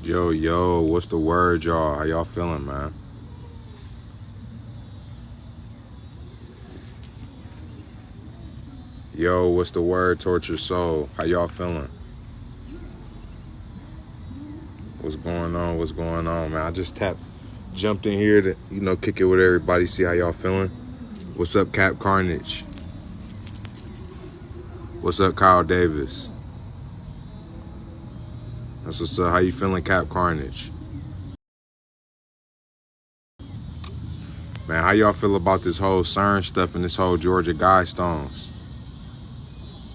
Yo, what's the word, y'all? How y'all feeling, man? Yo, what's the word, Tortured Soul? How y'all feeling? What's going on? What's going on, man? I just jumped in here to, kick it with everybody, see how y'all feeling. What's up, Cap Carnage? What's up, Kyle Davis? That's what's up. How you feeling, Cap Carnage? Man, how y'all feel about this whole CERN stuff and this whole Georgia Guidestones?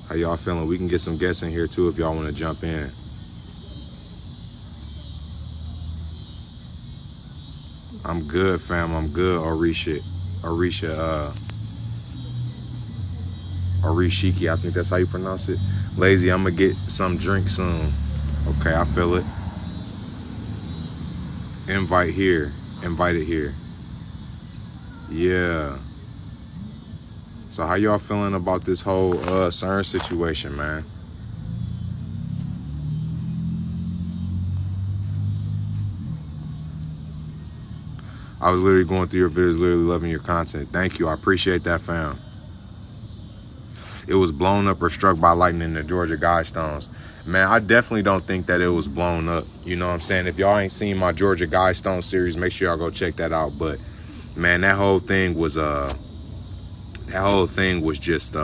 How y'all feeling? We can get some guests in here too if y'all want to jump in. I'm good, fam. I'm good, Orishiki. I think that's how you pronounce it. Lazy, I'm gonna get some drink soon. Okay, I feel it. Invite here. Invited here. Yeah. So how y'all feeling about this whole CERN situation, man? I was literally going through your videos, literally loving your content. Thank you. I appreciate that, fam. It was blown up or struck by lightning in the Georgia Guidestones. Man, I definitely don't think that it was blown up. You know what I'm saying? If y'all ain't seen my Georgia Guidestone series, make sure y'all go check that out. But man, that whole thing was just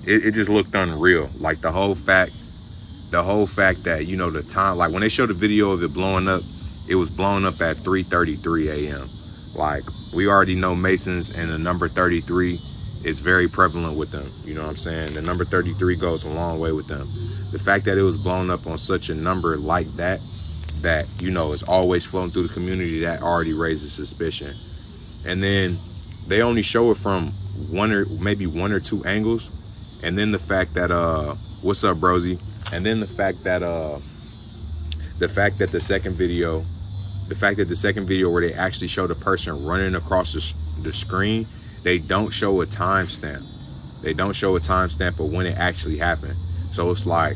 it just looked unreal. Like the whole fact that, the time, like when they showed the video of it blowing up, it was blown up at 3:33 a.m. Like, we already know Masons and the number 33 is very prevalent with them. You know what I'm saying? The number 33 goes a long way with them. The fact that it was blown up on such a number like that, is always floating through the community, that already raises suspicion. And then they only show it from one or two angles. And then the fact that, what's up, Brosy? And then the fact that the second video where they actually show the person running across the screen, they don't show a timestamp. They don't show a timestamp of when it actually happened. So it's like,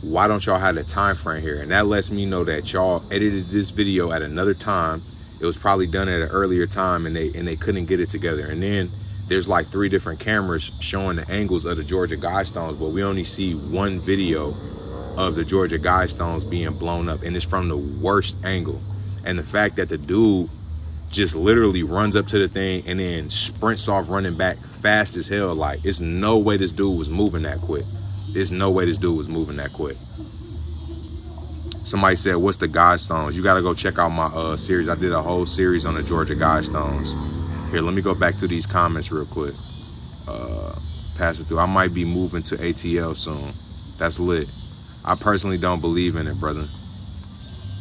why don't y'all have the time frame here? And that lets me know that y'all edited this video at another time. It was probably done at an earlier time, and they couldn't get it together. And then there's like 3 different cameras showing the angles of the Georgia Guidestones, but we only see one video of the Georgia Guidestones being blown up, and it's from the worst angle. And the fact that the dude just literally runs up to the thing and then sprints off running back fast as hell, like, it's no way this dude was moving that quick. There's no way this dude was moving that quick. Somebody said, what's the Guidestones? You gotta go check out my series. I did a whole series on the Georgia Guidestones. Here, let me go back to these comments real quick. Pass it through. I might be moving to ATL soon. That's lit. I personally don't believe in it, brother.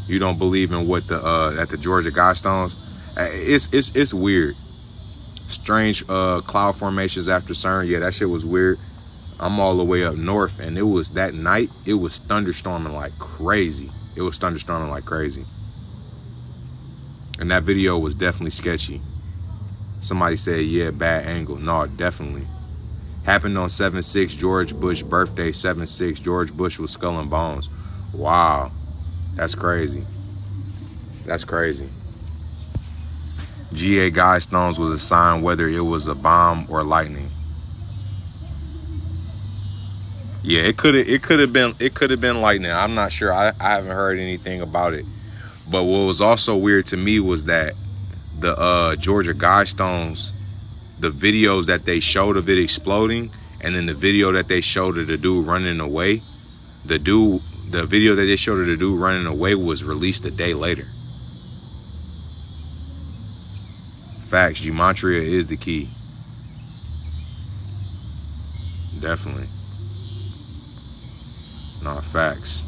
You don't believe in what at the Georgia Guidestones? It's weird. Strange cloud formations after CERN. Yeah, that shit was weird. I'm all the way up north, and it was that night, it was thunderstorming like crazy. It was thunderstorming like crazy. And that video was definitely sketchy. Somebody said, yeah, bad angle. No, definitely. Happened on 7/6, George Bush birthday, 7/6. George Bush was Skull and Bones. Wow. That's crazy. That's crazy. GA Guidestones was a sign whether it was a bomb or lightning. Yeah, it could have been lightning. I'm not sure. I haven't heard anything about it. But what was also weird to me was that the Georgia Guidestones, the videos that they showed of it exploding, and then the video that they showed of the dude running away, the video that they showed of the dude running away was released a day later. Facts, gematria is the key. Definitely. No, facts.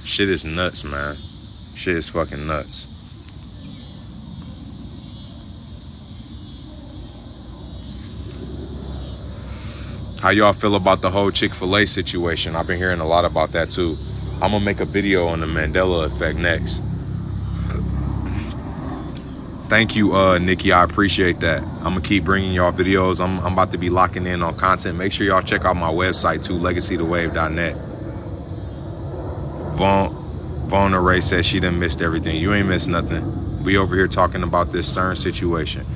Shit is nuts, man. Shit is fucking nuts. How y'all feel about the whole Chick-fil-A situation? I've been hearing a lot about that too. I'm gonna make a video on the Mandela effect next. Thank you, Nikki. I appreciate that. I'm gonna keep bringing y'all videos. I'm about to be locking in on content. Make sure y'all check out my website too, legacythewave.net. Vaughn Ray said she done missed everything. You ain't missed nothing. We over here talking about this CERN situation.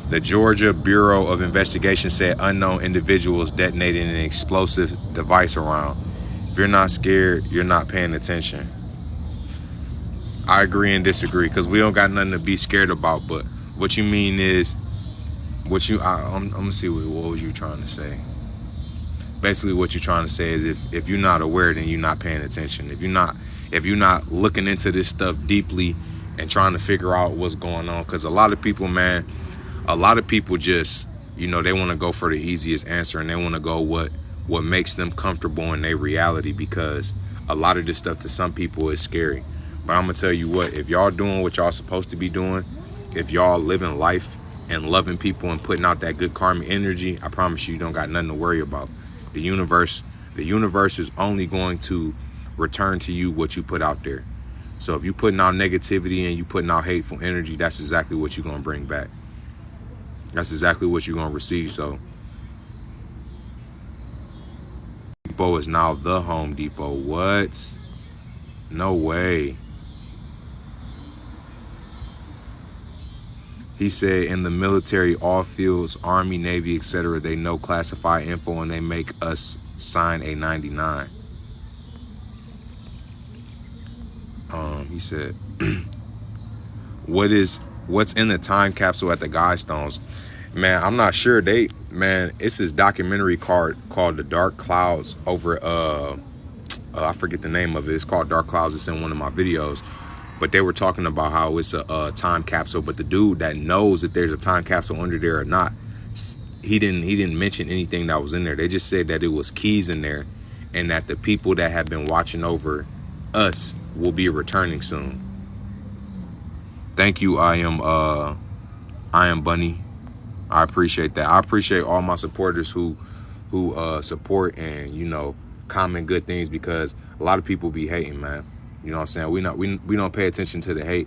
The Georgia Bureau of Investigation said unknown individuals detonated an explosive device around. If you're not scared, you're not paying attention. I agree and disagree, because we don't got nothing to be scared about. But what you mean is, I'm gonna see what was you trying to say. Basically, what you're trying to say is if you're not aware, then you're not paying attention. If you're not looking into this stuff deeply and trying to figure out what's going on, because a lot of people, man, just, they want to go for the easiest answer, and they want to go what makes them comfortable in their reality, because a lot of this stuff to some people is scary. But I'm gonna tell you what, if y'all doing what y'all supposed to be doing, if y'all living life and loving people and putting out that good karmic energy, I promise you don't got nothing to worry about. The universe is only going to return to you what you put out there. So if you putting out negativity and you putting out hateful energy, that's exactly what you're gonna bring back. That's exactly what you're gonna receive. So Depot is now the Home Depot. What? No way. He said in the military, all fields, Army, Navy, etc., they know classified info and they make us sign a 99. He said, what's in the time capsule at the Guidestones? Man, I'm not sure. It's this documentary called The Dark Clouds over, I forget the name of it. It's called Dark Clouds. It's in one of my videos. But they were talking about how it's a time capsule, but the dude that knows that there's a time capsule under there or not, he didn't mention anything that was in there. They just said that it was keys in there, and that the people that have been watching over us will be returning soon. Thank you, I am Bunny. I appreciate that. I appreciate all my supporters who support and comment good things, because a lot of people be hating, man. You know what I'm saying? We don't pay attention to the hate,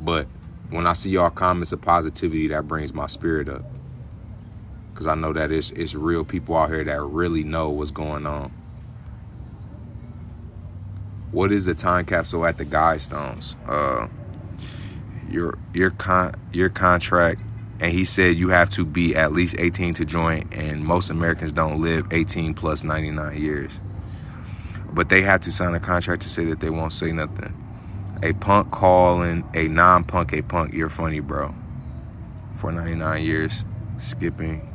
but when I see y'all comments of positivity, that brings my spirit up, because I know that it's real people out here that really know what's going on. What is the time capsule at the Guidestones? Your contract, and he said you have to be at least 18 to join, and most Americans don't live 18 plus 99 years. But they have to sign a contract to say that they won't say nothing. A punk calling a non-punk a punk. You're funny, bro. For 99 years, skipping.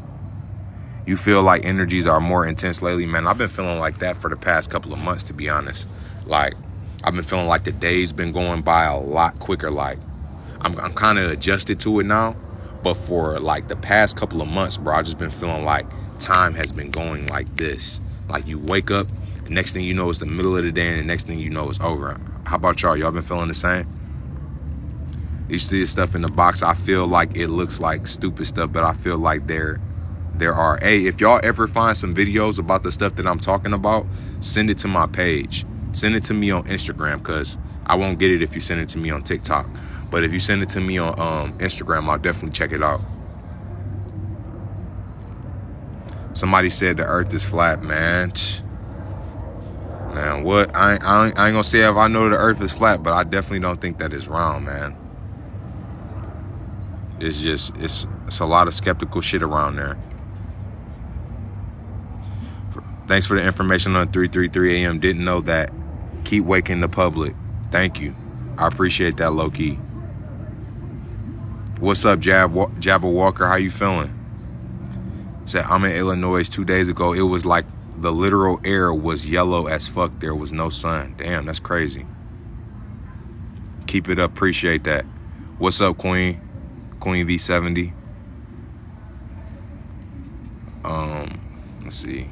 You feel like energies are more intense lately, man. I've been feeling like that for the past couple of months, to be honest. Like, I've been feeling like the day's been going by a lot quicker. Like, I'm kind of adjusted to it now. But for like the past couple of months, bro, I've just been feeling like time has been going like this. Like, you wake up, next thing you know, it's the middle of the day, and the next thing you know, it's over. How about y'all? Y'all been feeling the same? You see this stuff in the box. I feel like it looks like stupid stuff, but I feel like there are. Hey, if y'all ever find some videos about the stuff that I'm talking about, send it to my page. Send it to me on Instagram, because I won't get it if you send it to me on TikTok. But if you send it to me on Instagram, I'll definitely check it out. Somebody said the earth is flat, man. Man, what? I ain't gonna say if I know the earth is flat, but I definitely don't think that it's round, man. It's a lot of skeptical shit around there. Thanks for the information on 3:33 a.m. Didn't know that. Keep waking the public. Thank you. I appreciate that, low-key. What's up, Jabba Walker? How you feeling? Said, I'm in Illinois 2 days ago. It was like the literal air was yellow as fuck. There was no sun. Damn, that's crazy. Keep it up. Appreciate that. What's up, Queen? Queen V70. Let's see.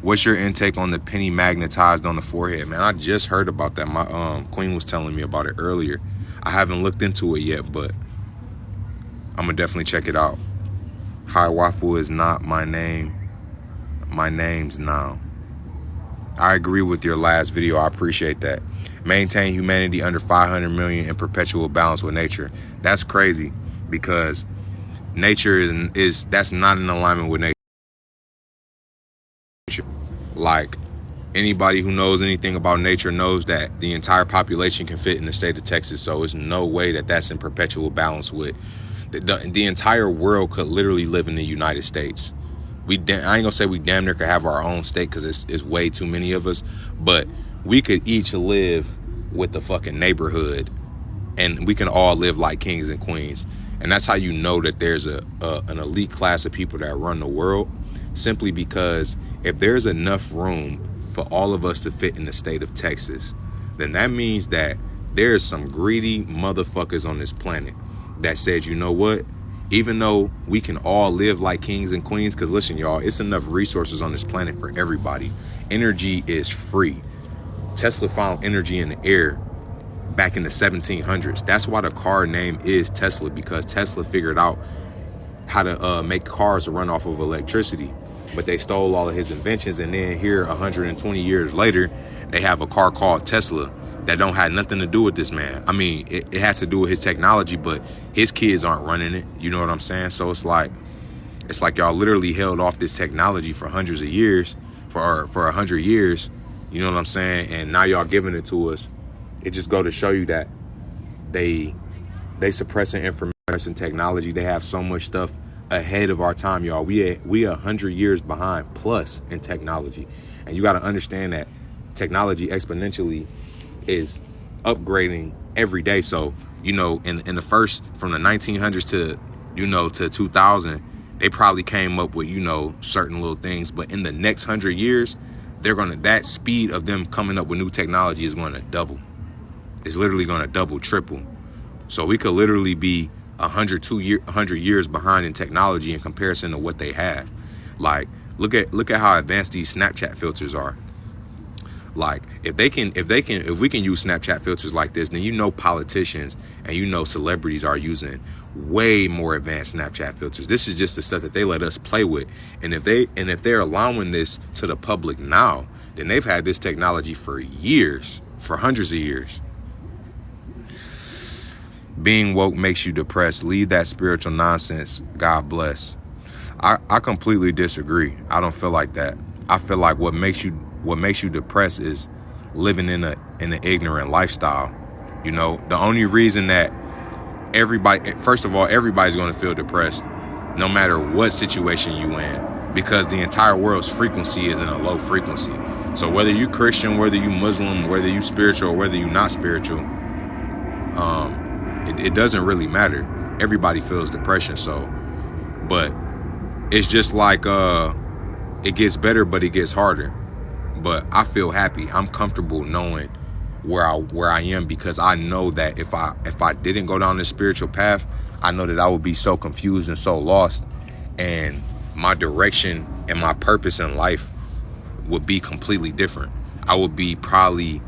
What's your intake on the penny magnetized on the forehead? Man, I just heard about that. My queen was telling me about it earlier. I haven't looked into it yet, but I'm gonna definitely check it out. Hi, Waffle is not my name. My name's now. I agree with your last video. I appreciate that. Maintain humanity under 500 million in perpetual balance with nature. That's crazy, because nature is that's not in alignment with nature. Like, Anybody who knows anything about nature knows that the entire population can fit in the state of Texas. So there's no way that that's in perpetual balance with the entire world could literally live in the United States. I ain't gonna say we damn near could have our own state because it's way too many of us, but we could each live with the fucking neighborhood and we can all live like kings and queens. And that's how you know that there's an elite class of people that run the world, simply because if there's enough room for all of us to fit in the state of Texas, then that means that there's some greedy motherfuckers on this planet that said, you know what, even though we can all live like kings and queens, because listen, y'all, it's enough resources on this planet for everybody. Energy is free. Tesla found energy in the air back in the 1700s. That's why the car name is Tesla, because Tesla figured out how to make cars run off of electricity. But they stole all of his inventions, and then here 120 years later, they have a car called Tesla that don't have nothing to do with this man. I mean, it has to do with his technology, but his kids aren't running it. You know what I'm saying? So it's like y'all literally held off this technology for hundreds of years, for 100 years. You know what I'm saying? And now y'all giving it to us. It just go to show you that they suppressing information technology. They have so much stuff ahead of our time, y'all. We 100 years behind plus in technology. And you got to understand that technology exponentially is upgrading every day. So, you know, in the first, from the 1900s to, you know, to 2000, they probably came up with, you know, certain little things. But in the next 100 years, that speed of them coming up with new technology is going to double. It's literally going to double, triple. So we could literally be 100 years behind in technology in comparison to what they have. Like, look at how advanced these Snapchat filters are. Like, if we can use Snapchat filters like this, then you know politicians and you know celebrities are using way more advanced Snapchat filters. This is just the stuff that they let us play with. And if they're allowing this to the public now, then they've had this technology for years, for hundreds of years. Being woke makes you depressed. Leave that spiritual nonsense. God bless. I completely disagree. I don't feel like that. I feel like what makes you depressed is living in an ignorant lifestyle. You know, the only reason that first of all, everybody's going to feel depressed no matter what situation you in, because the entire world's frequency is in a low frequency. So whether you Christian, whether you Muslim, whether you spiritual, or whether you not spiritual, it doesn't really matter. Everybody feels depression. So, but it's just like, it gets better, but it gets harder. But I feel happy. I'm comfortable knowing where I am, because I know that if I didn't go down this spiritual path, I know that I would be so confused and so lost, and my direction and my purpose in life would be completely different. I would be probably,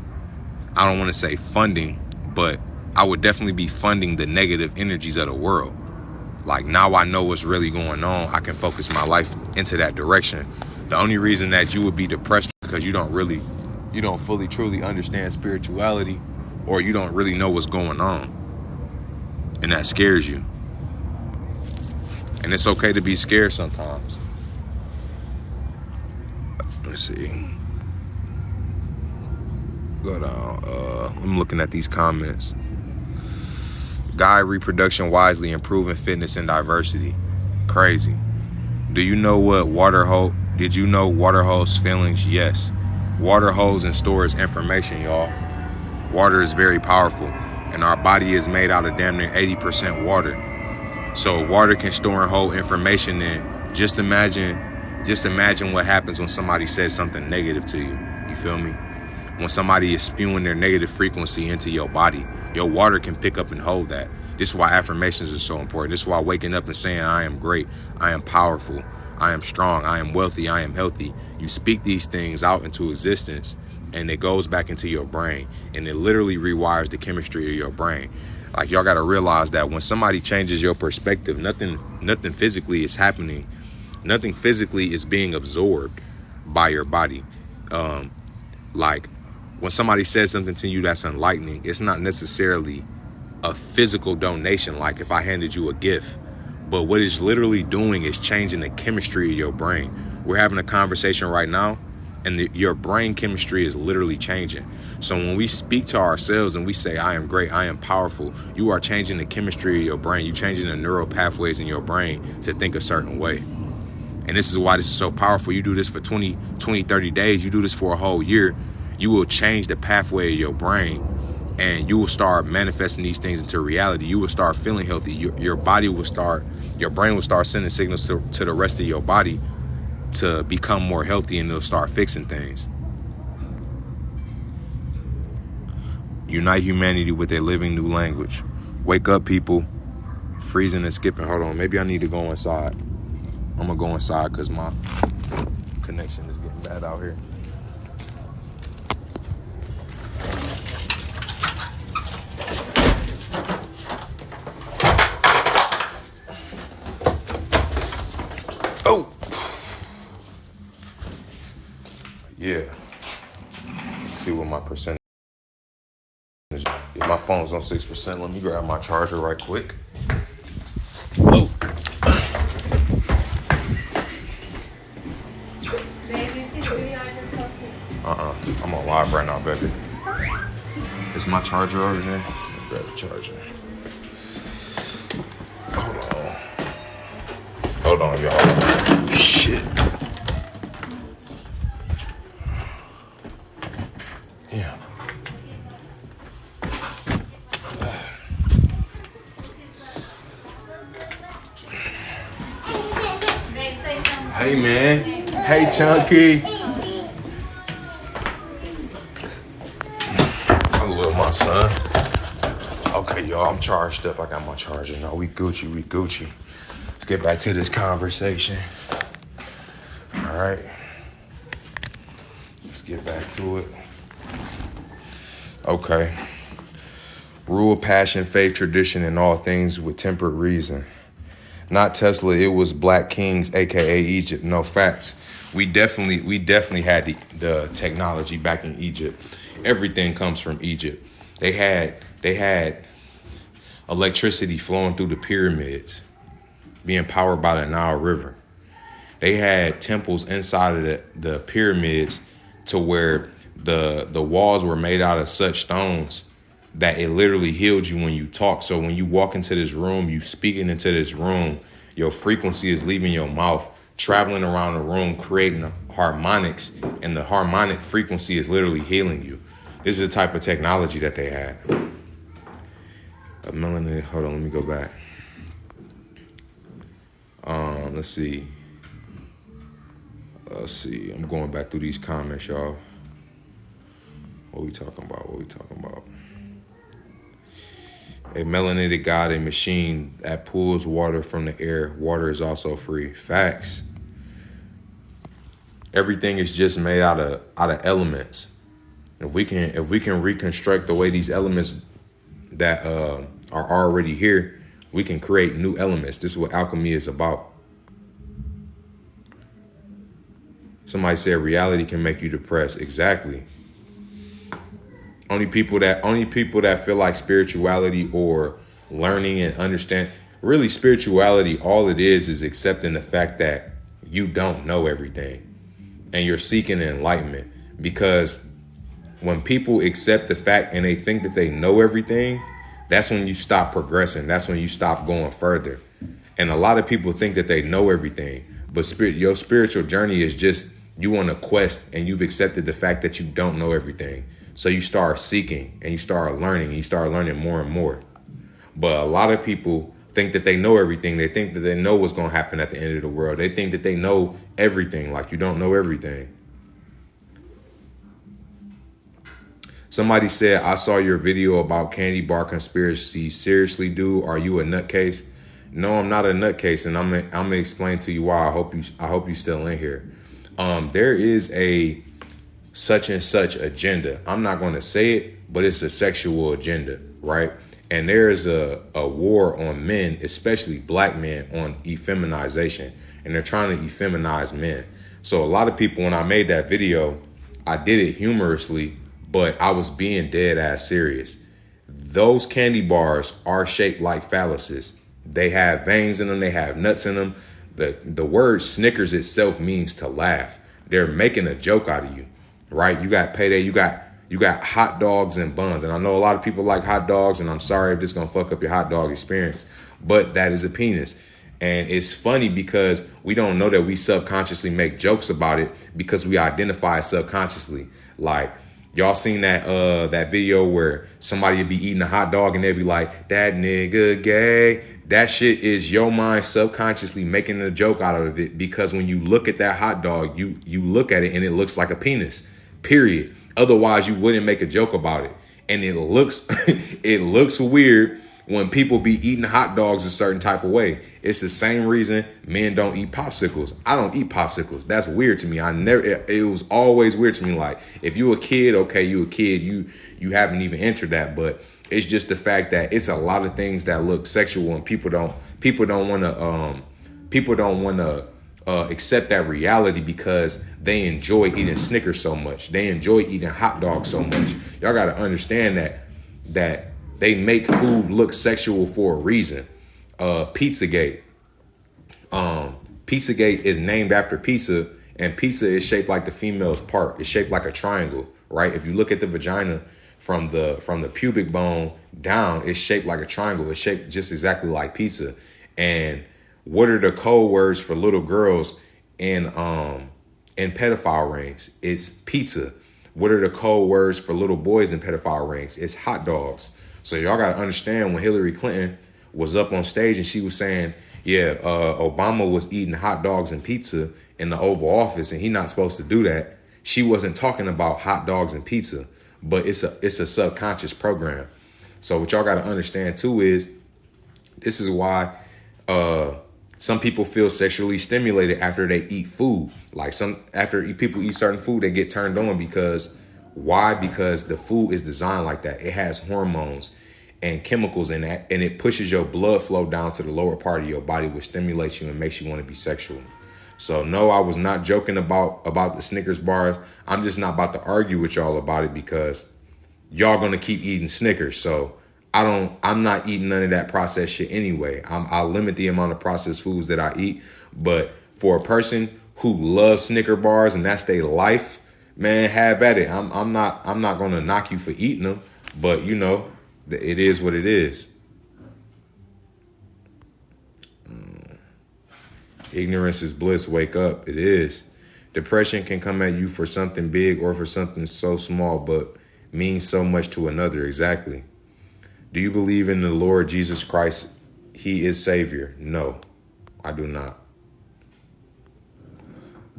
I don't want to say funding, but I would definitely be funding the negative energies of the world. Like, now I know what's really going on. I can focus my life into that direction. The only reason that you would be depressed because you don't fully truly understand spirituality, or you don't really know what's going on, and that scares you. And it's okay to be scared sometimes. Let's see. Go down. I'm looking at these comments. Guide reproduction wisely, improving fitness and diversity. Crazy. Do you know what water hose? Did you know water holds feelings? Yes. Water holds and stores information, y'all. Water is very powerful, and our body is made out of damn near 80% water. So water can store and hold information. And just imagine what happens when somebody says something negative to you. You feel me? When somebody is spewing their negative frequency into your body, your water can pick up and hold that. This is why affirmations are so important. This is why waking up and saying, I am great, I am powerful, I am strong, I am wealthy, I am healthy. You speak these things out into existence, and it goes back into your brain, and it literally rewires the chemistry of your brain. Like, y'all got to realize that when somebody changes your perspective, nothing physically is happening. Nothing physically is being absorbed by your body. Like, when somebody says something to you that's enlightening, it's not necessarily a physical donation, like if I handed you a gift. But what it's literally doing is changing the chemistry of your brain. We're having a conversation right now, And your brain chemistry is literally changing. So when we speak to ourselves and we say, I am great, I am powerful, you are changing the chemistry of your brain. You're changing the neural pathways in your brain to think a certain way. And this is why this is so powerful. You do this for 20, 30 days. You do this for a whole year. You will change the pathway of your brain, and you will start manifesting these things into reality. You will start feeling healthy. Your body will start, your brain will start sending signals to the rest of your body to become more healthy, and it'll start fixing things. Unite humanity with a living new language. Wake up, people. Freezing and skipping. Hold on. Maybe I need to go inside. I'm going to go inside because my connection is getting bad out here. Oh! Yeah. Let's see what my percentage is. If my phone's on 6%, let me grab my charger right quick. Oh! I'm on live right now, baby. Is my charger over there? Let's grab the charger. Hold on, y'all. Shit. Yeah. Hey, man. Hey, Chunky. My son. Okay, y'all, I'm charged up. I got my charger now. We Gucci. Let's get back to this conversation. All right. Let's get back to it. Okay. Rule, passion, faith, tradition, and all things with tempered reason. Not Tesla, it was Black Kings, aka Egypt. No, facts. We definitely had the technology back in Egypt. Everything comes from Egypt. They had electricity flowing through the pyramids, being powered by the Nile River. They had temples inside of the pyramids to where the walls were made out of such stones that it literally healed you when you talk. So when you walk into this room, you speaking into this room, your frequency is leaving your mouth, traveling around the room, creating harmonics, and the harmonic frequency is literally healing you. This is the type of technology that they had. Melanin, hold on, let me go back. Let's see. I'm going back through these comments, y'all. What we talking about? A melanated god, a machine that pulls water from the air. Water is also free. Facts. Everything is just made out of elements. If we can reconstruct the way these elements that are already here, we can create new elements. This is what alchemy is about. Somebody said reality can make you depressed. Exactly. Only people that feel like spirituality or learning and understand, really spirituality, all it is accepting the fact that you don't know everything and you're seeking enlightenment. Because when people accept the fact and they think that they know everything, that's when you stop progressing. That's when you stop going further. And a lot of people think that they know everything, but your spiritual journey is just you on a quest and you've accepted the fact that you don't know everything. So you start seeking and you start learning and you start learning more and more. But a lot of people think that they know everything. They think that they know what's going to happen at the end of the world. They think that they know everything, like you don't know everything. Somebody said, I saw your video about candy bar conspiracy. Seriously, dude, are you a nutcase? No, I'm not a nutcase, and I'm gonna explain to you why. I hope you still in here. There is a such and such agenda. I'm not going to say it, but it's a sexual agenda, right? And there is a war on men, especially black men, on effeminization, and they're trying to effeminize men. So a lot of people, when I made that video, I did it humorously, but I was being dead ass serious. Those candy bars are shaped like phalluses. They have veins in them. They have nuts in them. The word Snickers itself means to laugh. they're making a joke out of you, right? You got payday, you got hot dogs and buns. And I know a lot of people like hot dogs, and I'm sorry if this is going to fuck up your hot dog experience, but that is a penis. And it's funny because we don't know that we subconsciously make jokes about it because we identify subconsciously. Like, y'all seen that video where somebody would be eating a hot dog and they'd be like, that nigga gay. That shit is your mind subconsciously making a joke out of it, because when you look at that hot dog, you look at it and it looks like a penis, period. Otherwise, you wouldn't make a joke about it. And it looks it looks weird when people be eating hot dogs a certain type of way. It's the same reason men don't eat popsicles. I don't eat popsicles. That's weird to me. It was always weird to me. Like, if you a kid, okay, you a kid, you haven't even entered that. But it's just the fact that it's a lot of things that look sexual, and people don't want to accept that reality because they enjoy eating Snickers so much. They enjoy eating hot dogs so much. Y'all got to understand that they make food look sexual for a reason. Pizzagate. Pizzagate is named after pizza, and pizza is shaped like the female's part. It's shaped like a triangle, right? If you look at the vagina from the pubic bone down, it's shaped like a triangle. It's shaped just exactly like pizza. And what are the code words for little girls in pedophile rings? It's pizza. What are the code words for little boys in pedophile rings? It's hot dogs. So y'all got to understand, when Hillary Clinton was up on stage and she was saying, yeah, Obama was eating hot dogs and pizza in the Oval Office and he's not supposed to do that. She wasn't talking about hot dogs and pizza, but it's a subconscious program. So what y'all got to understand too is, this is why some people feel sexually stimulated after they eat food. Like, people eat certain food, they get turned on because why? Because the food is designed like that. It has hormones and chemicals in that, and it pushes your blood flow down to the lower part of your body, which stimulates you and makes you want to be sexual. So no, I was not joking about the Snickers bars. I'm just not about to argue with y'all about it because y'all gonna keep eating Snickers. So I'm not eating none of that processed shit anyway. I'll limit the amount of processed foods that I eat. But for a person who loves Snicker bars and that's their life, man, have at it. I'm not gonna knock you for eating them, but you know, it is what it is. Ignorance is bliss. Wake up. It is. Depression can come at you for something big or for something so small, but means so much to another. Exactly. Do you believe in the Lord Jesus Christ? He is Savior. No, I do not.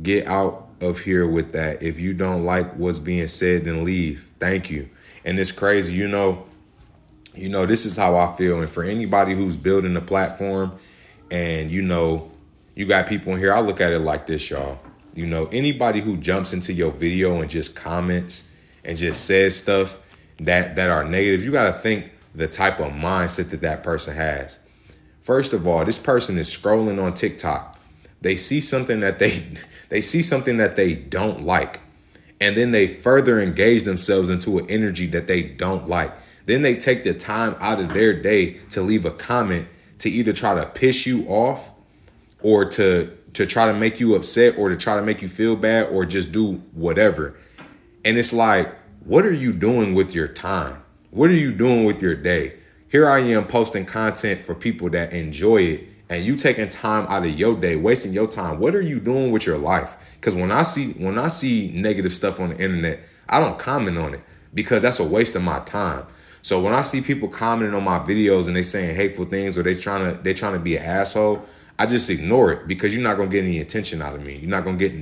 Get out of here with that. If you don't like what's being said, then leave. Thank you. And it's crazy. You know, this is how I feel. And for anybody who's building a platform and, you know, you got people in here, I look at it like this, y'all. You know, anybody who jumps into your video and just comments and just says stuff that are negative, you got to think the type of mindset that person has. First of all, this person is scrolling on TikTok. They see something that they don't like. And then they further engage themselves into an energy that they don't like. Then they take the time out of their day to leave a comment to either try to piss you off or to try to make you upset or to try to make you feel bad or just do whatever. And it's like, what are you doing with your time? What are you doing with your day? Here I am posting content for people that enjoy it, and you taking time out of your day, wasting your time. What are you doing with your life? Because when I see negative stuff on the internet, I don't comment on it because that's a waste of my time. So when I see people commenting on my videos and they saying hateful things or they trying to be an asshole, I just ignore it because you're not gonna get any attention out of me. You're not gonna get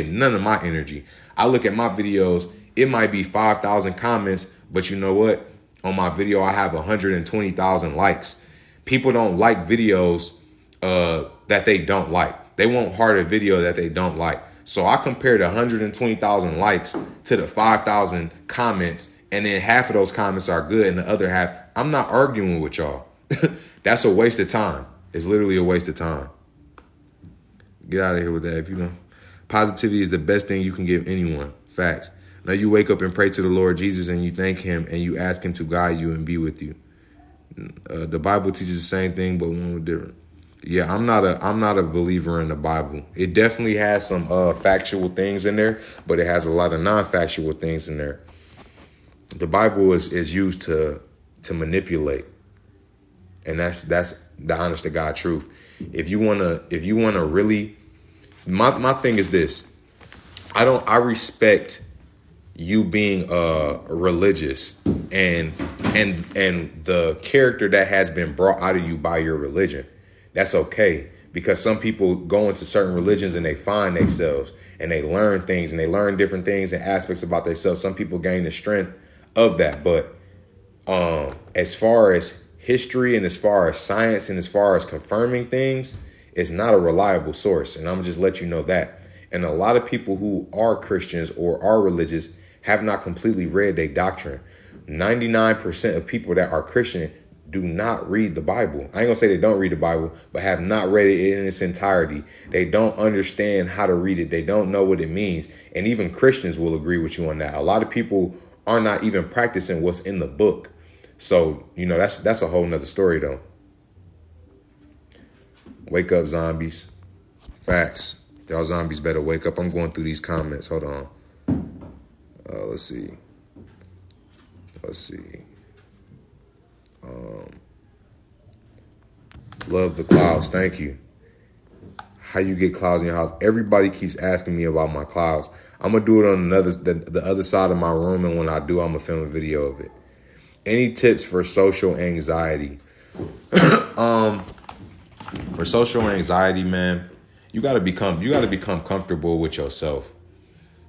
none of my energy. I look at my videos, it might be 5,000 comments, but you know what? On my video, I have 120,000 likes. People don't like videos that they don't like. They want harder video that they don't like. So I compared 120,000 likes to the 5,000 comments, and then half of those comments are good and the other half, I'm not arguing with y'all. That's a waste of time. It's literally a waste of time. Get out of here with that. If you know, positivity is the best thing you can give anyone. Facts. Now you wake up and pray to the Lord Jesus and you thank him and you ask him to guide you and be with you. The Bible teaches the same thing, but one different. Yeah, I'm not a believer in the Bible. It definitely has some factual things in there, but it has a lot of non-factual things in there. The Bible is used to manipulate, and that's the honest to God truth. If you wanna really, my thing is this. I respect you being religious and the character that has been brought out of you by your religion. That's okay, because some people go into certain religions and they find themselves and they learn things and they learn different things and aspects about themselves. Some people gain the strength of that, but as far as history and as far as science and as far as confirming things, it's not a reliable source. And I'm just let you know that. And a lot of people who are Christians or are religious have not completely read their doctrine. 99% of people that are Christian do not read the Bible. I ain't gonna say they don't read the Bible, but have not read it in its entirety. They don't understand how to read it. They don't know what it means. And even Christians will agree with you on that. A lot of people are not even practicing what's in the book. So, that's a whole nother story though. Wake up, zombies. Facts. Y'all zombies better wake up. I'm going through these comments. Hold on. Let's see. Love the clouds. Thank you. How you get clouds in your house? Everybody keeps asking me about my clouds. I'm gonna do it on the other side of my room, and when I do, I'm gonna film a video of it. Any tips for social anxiety? For social anxiety, man, you gotta become comfortable with yourself.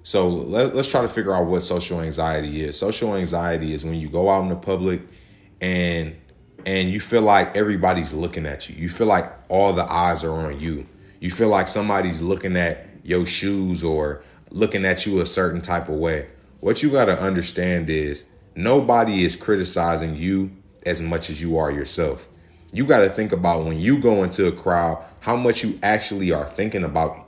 So let's try to figure out what social anxiety is. Social anxiety is when you go out in the public and you feel like everybody's looking at you. You feel like all the eyes are on you. You feel like somebody's looking at your shoes or looking at you a certain type of way. What you got to understand is nobody is criticizing you as much as you are yourself. You got to think about when you go into a crowd, how much you actually are thinking about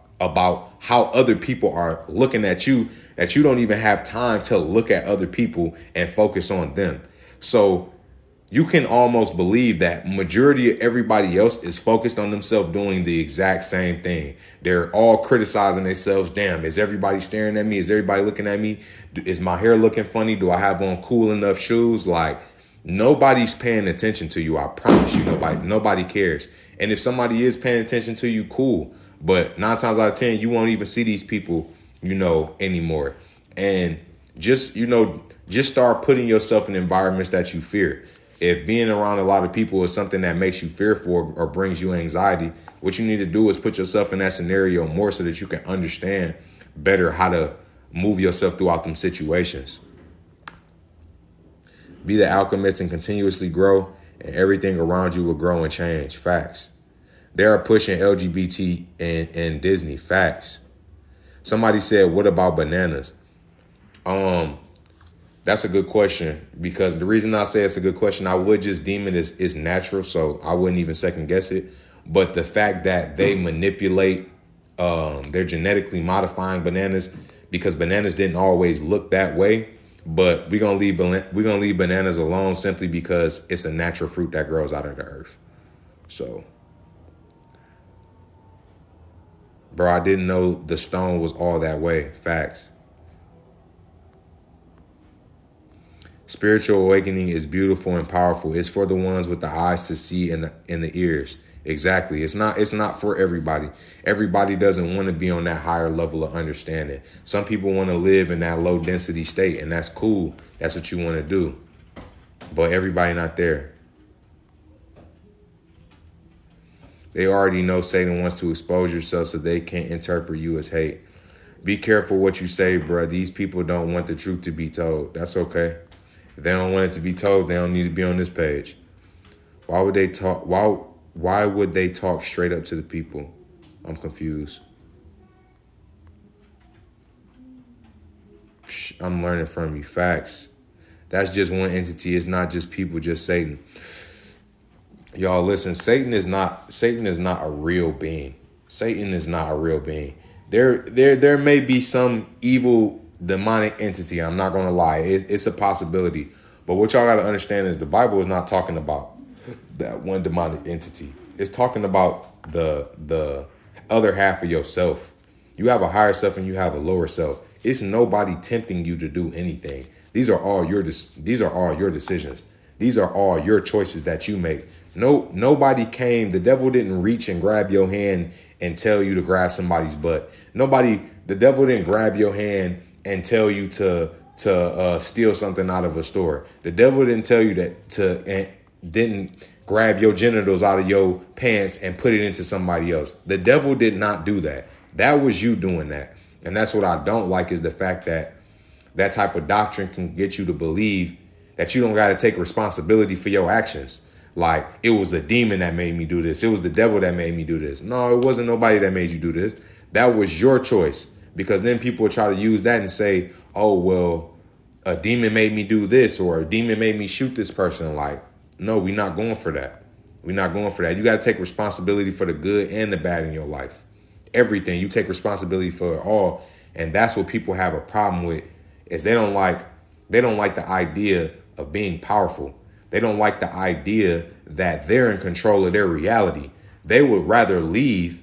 how other people are looking at you, that you don't even have time to look at other people and focus on them. So you can almost believe that majority of everybody else is focused on themselves doing the exact same thing. They're all criticizing themselves. Damn, is everybody staring at me? Is everybody looking at me? Is my hair looking funny? Do I have on cool enough shoes? Like, nobody's paying attention to you. I promise you, nobody cares. And if somebody is paying attention to you, cool. But 9 times out of 10, you won't even see these people, anymore. And just start putting yourself in environments that you fear. If being around a lot of people is something that makes you fearful or brings you anxiety, what you need to do is put yourself in that scenario more so that you can understand better how to move yourself throughout them situations. Be the alchemist and continuously grow, and everything around you will grow and change. Facts. They are pushing LGBT and Disney. Facts. Somebody said, what about bananas? That's a good question, because the reason I say it's a good question, I would just deem it as natural, so I wouldn't even second guess it. But the fact that they manipulate, they're genetically modifying bananas, because bananas didn't always look that way. But we're gonna leave bananas alone simply because it's a natural fruit that grows out of the earth. So, bro, I didn't know the stone was all that way. Facts. Spiritual awakening is beautiful and powerful. It's for the ones with the eyes to see and the ears. Exactly. It's not for everybody. Everybody doesn't want to be on that higher level of understanding. Some people want to live in that low density state, and that's cool. That's what you want to do. But everybody not there. They already know Satan wants to expose yourself so they can't interpret you as hate. Be careful what you say, bro. These people don't want the truth to be told. That's okay. If they don't want it to be told, they don't need to be on this page. Why would they talk? Why would they talk straight up to the people? I'm confused. I'm learning from you. Facts. That's just one entity. It's not just people, just Satan. Y'all listen, Satan is not a real being. Satan is not a real being. There may be some evil demonic entity. I'm not going to lie. It's a possibility. But what y'all got to understand is the Bible is not talking about that one demonic entity. It's talking about the other half of yourself. You have a higher self and you have a lower self. It's nobody tempting you to do anything. These are all your decisions. These are all your choices that you make. Nobody came. The devil didn't reach and grab your hand and tell you to grab somebody's butt. The devil didn't grab your hand and tell you to steal something out of a store. The devil didn't tell you didn't grab your genitals out of your pants and put it into somebody else. The devil did not do that. That was you doing that. And that's what I don't like, is the fact that that type of doctrine can get you to believe that you don't got to take responsibility for your actions. Like, it was a demon that made me do this. It was the devil that made me do this. No, it wasn't nobody that made you do this. That was your choice. Because then people will try to use that and say, oh, well, a demon made me do this, or a demon made me shoot this person. Like, no, we're not going for that. We're not going for that. You got to take responsibility for the good and the bad in your life. Everything. You take responsibility for it all. And that's what people have a problem with, is they don't like the idea of being powerful. They don't like the idea that they're in control of their reality. They would rather leave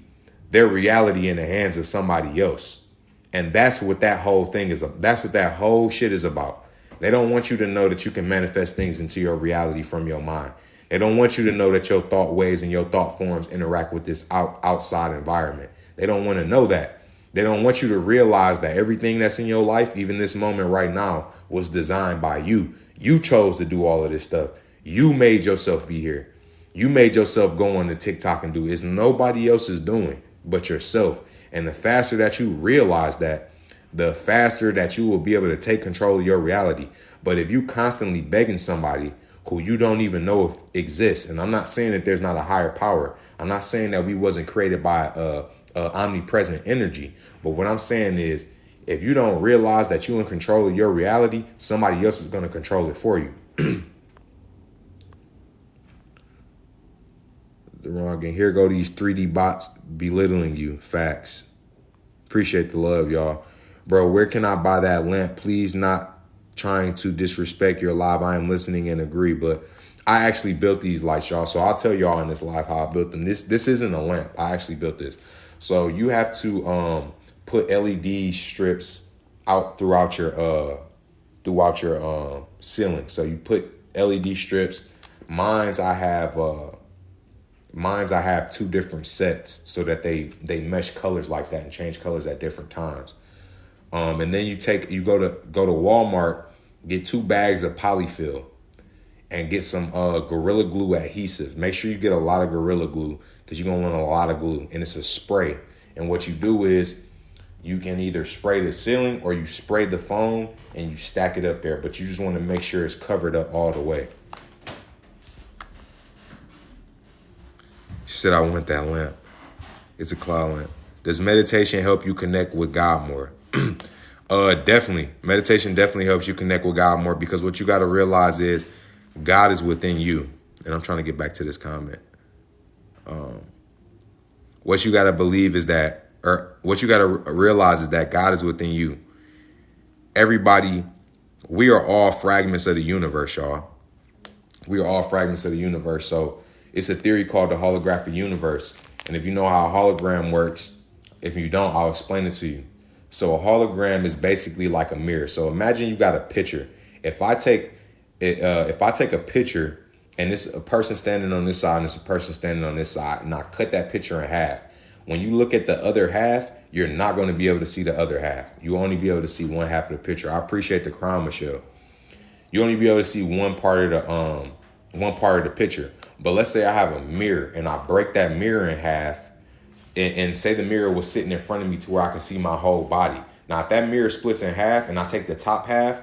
their reality in the hands of somebody else. And that's what that whole thing is. That's what that whole shit is about. They don't want you to know that you can manifest things into your reality from your mind. They don't want you to know that your thought waves and your thought forms interact with this outside environment. They don't want to know that. They don't want you to realize that everything that's in your life, even this moment right now, was designed by you. You chose to do all of this stuff. You made yourself be here. You made yourself go on to TikTok and do it. It's nobody else's doing but yourself. And the faster that you realize that, the faster that you will be able to take control of your reality. But if you constantly begging somebody who you don't even know if exists, and I'm not saying that there's not a higher power. I'm not saying that we wasn't created by omnipresent energy. But what I'm saying is, if you don't realize that you're in control of your reality, somebody else is going to control it for you. The wrong game. Here go these 3D bots belittling you. Facts. Appreciate the love, y'all. Bro, where can I buy that lamp? Please, not trying to disrespect your live. I am listening and agree, but I actually built these lights, y'all. So I'll tell y'all in this live how I built them. This isn't a lamp. I actually built this. So you have to put LED strips out throughout your ceiling. So you put LED strips. Mine's I have two different sets so that they mesh colors like that and change colors at different times. And then you go to Walmart, get 2 bags of polyfill and get some Gorilla Glue adhesive. Make sure you get a lot of Gorilla Glue, because you're going to want a lot of glue, and it's a spray. And what you do is you can either spray the ceiling or you spray the phone and you stack it up there, but you just want to make sure it's covered up all the way. She said, I want that lamp. It's a cloud lamp. Does meditation help you connect with God more? Definitely. Meditation definitely helps you connect with God more, because what you got to realize is God is within you. And I'm trying to get back to this comment. What you got to believe is that, or what you got to realize is that God is within you. Everybody, we are all fragments of the universe, y'all. We are all fragments of the universe. So it's a theory called the holographic universe. And if you know how a hologram works, if you don't, I'll explain it to you. So a hologram is basically like a mirror. So imagine you got a picture. If I take a picture and it's a person standing on this side and it's a person standing on this side, and I cut that picture in half, when you look at the other half, you're not going to be able to see the other half. You only be able to see one half of the picture. I appreciate the crown, Michelle. You only be able to see one part of the picture. But let's say I have a mirror and I break that mirror in half, and say the mirror was sitting in front of me to where I can see my whole body. Now, if that mirror splits in half and I take the top half,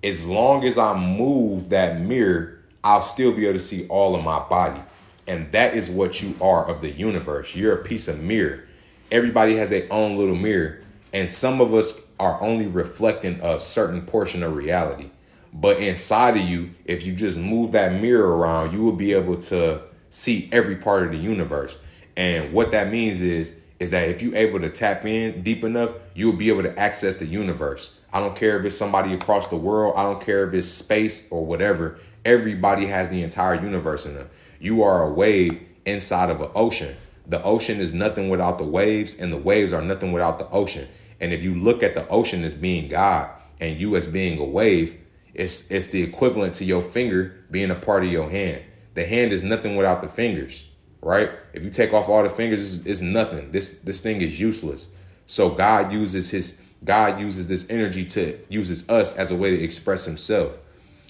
as long as I move that mirror, I'll still be able to see all of my body. And that is what you are of the universe. You're a piece of mirror. Everybody has their own little mirror. And some of us are only reflecting a certain portion of reality. But inside of you, if you just move that mirror around, you will be able to see every part of the universe. And what that means is that if you're able to tap in deep enough, you'll be able to access the universe. I don't care if it's somebody across the world. I don't care if it's space or whatever. Everybody has the entire universe in them. You are a wave inside of an ocean. The ocean is nothing without the waves, and the waves are nothing without the ocean. And if you look at the ocean as being God and you as being a wave, it's the equivalent to your finger being a part of your hand. The hand is nothing without the fingers, right? If you take off all the fingers, it's nothing. This thing is useless. So God uses this energy uses us as a way to express himself.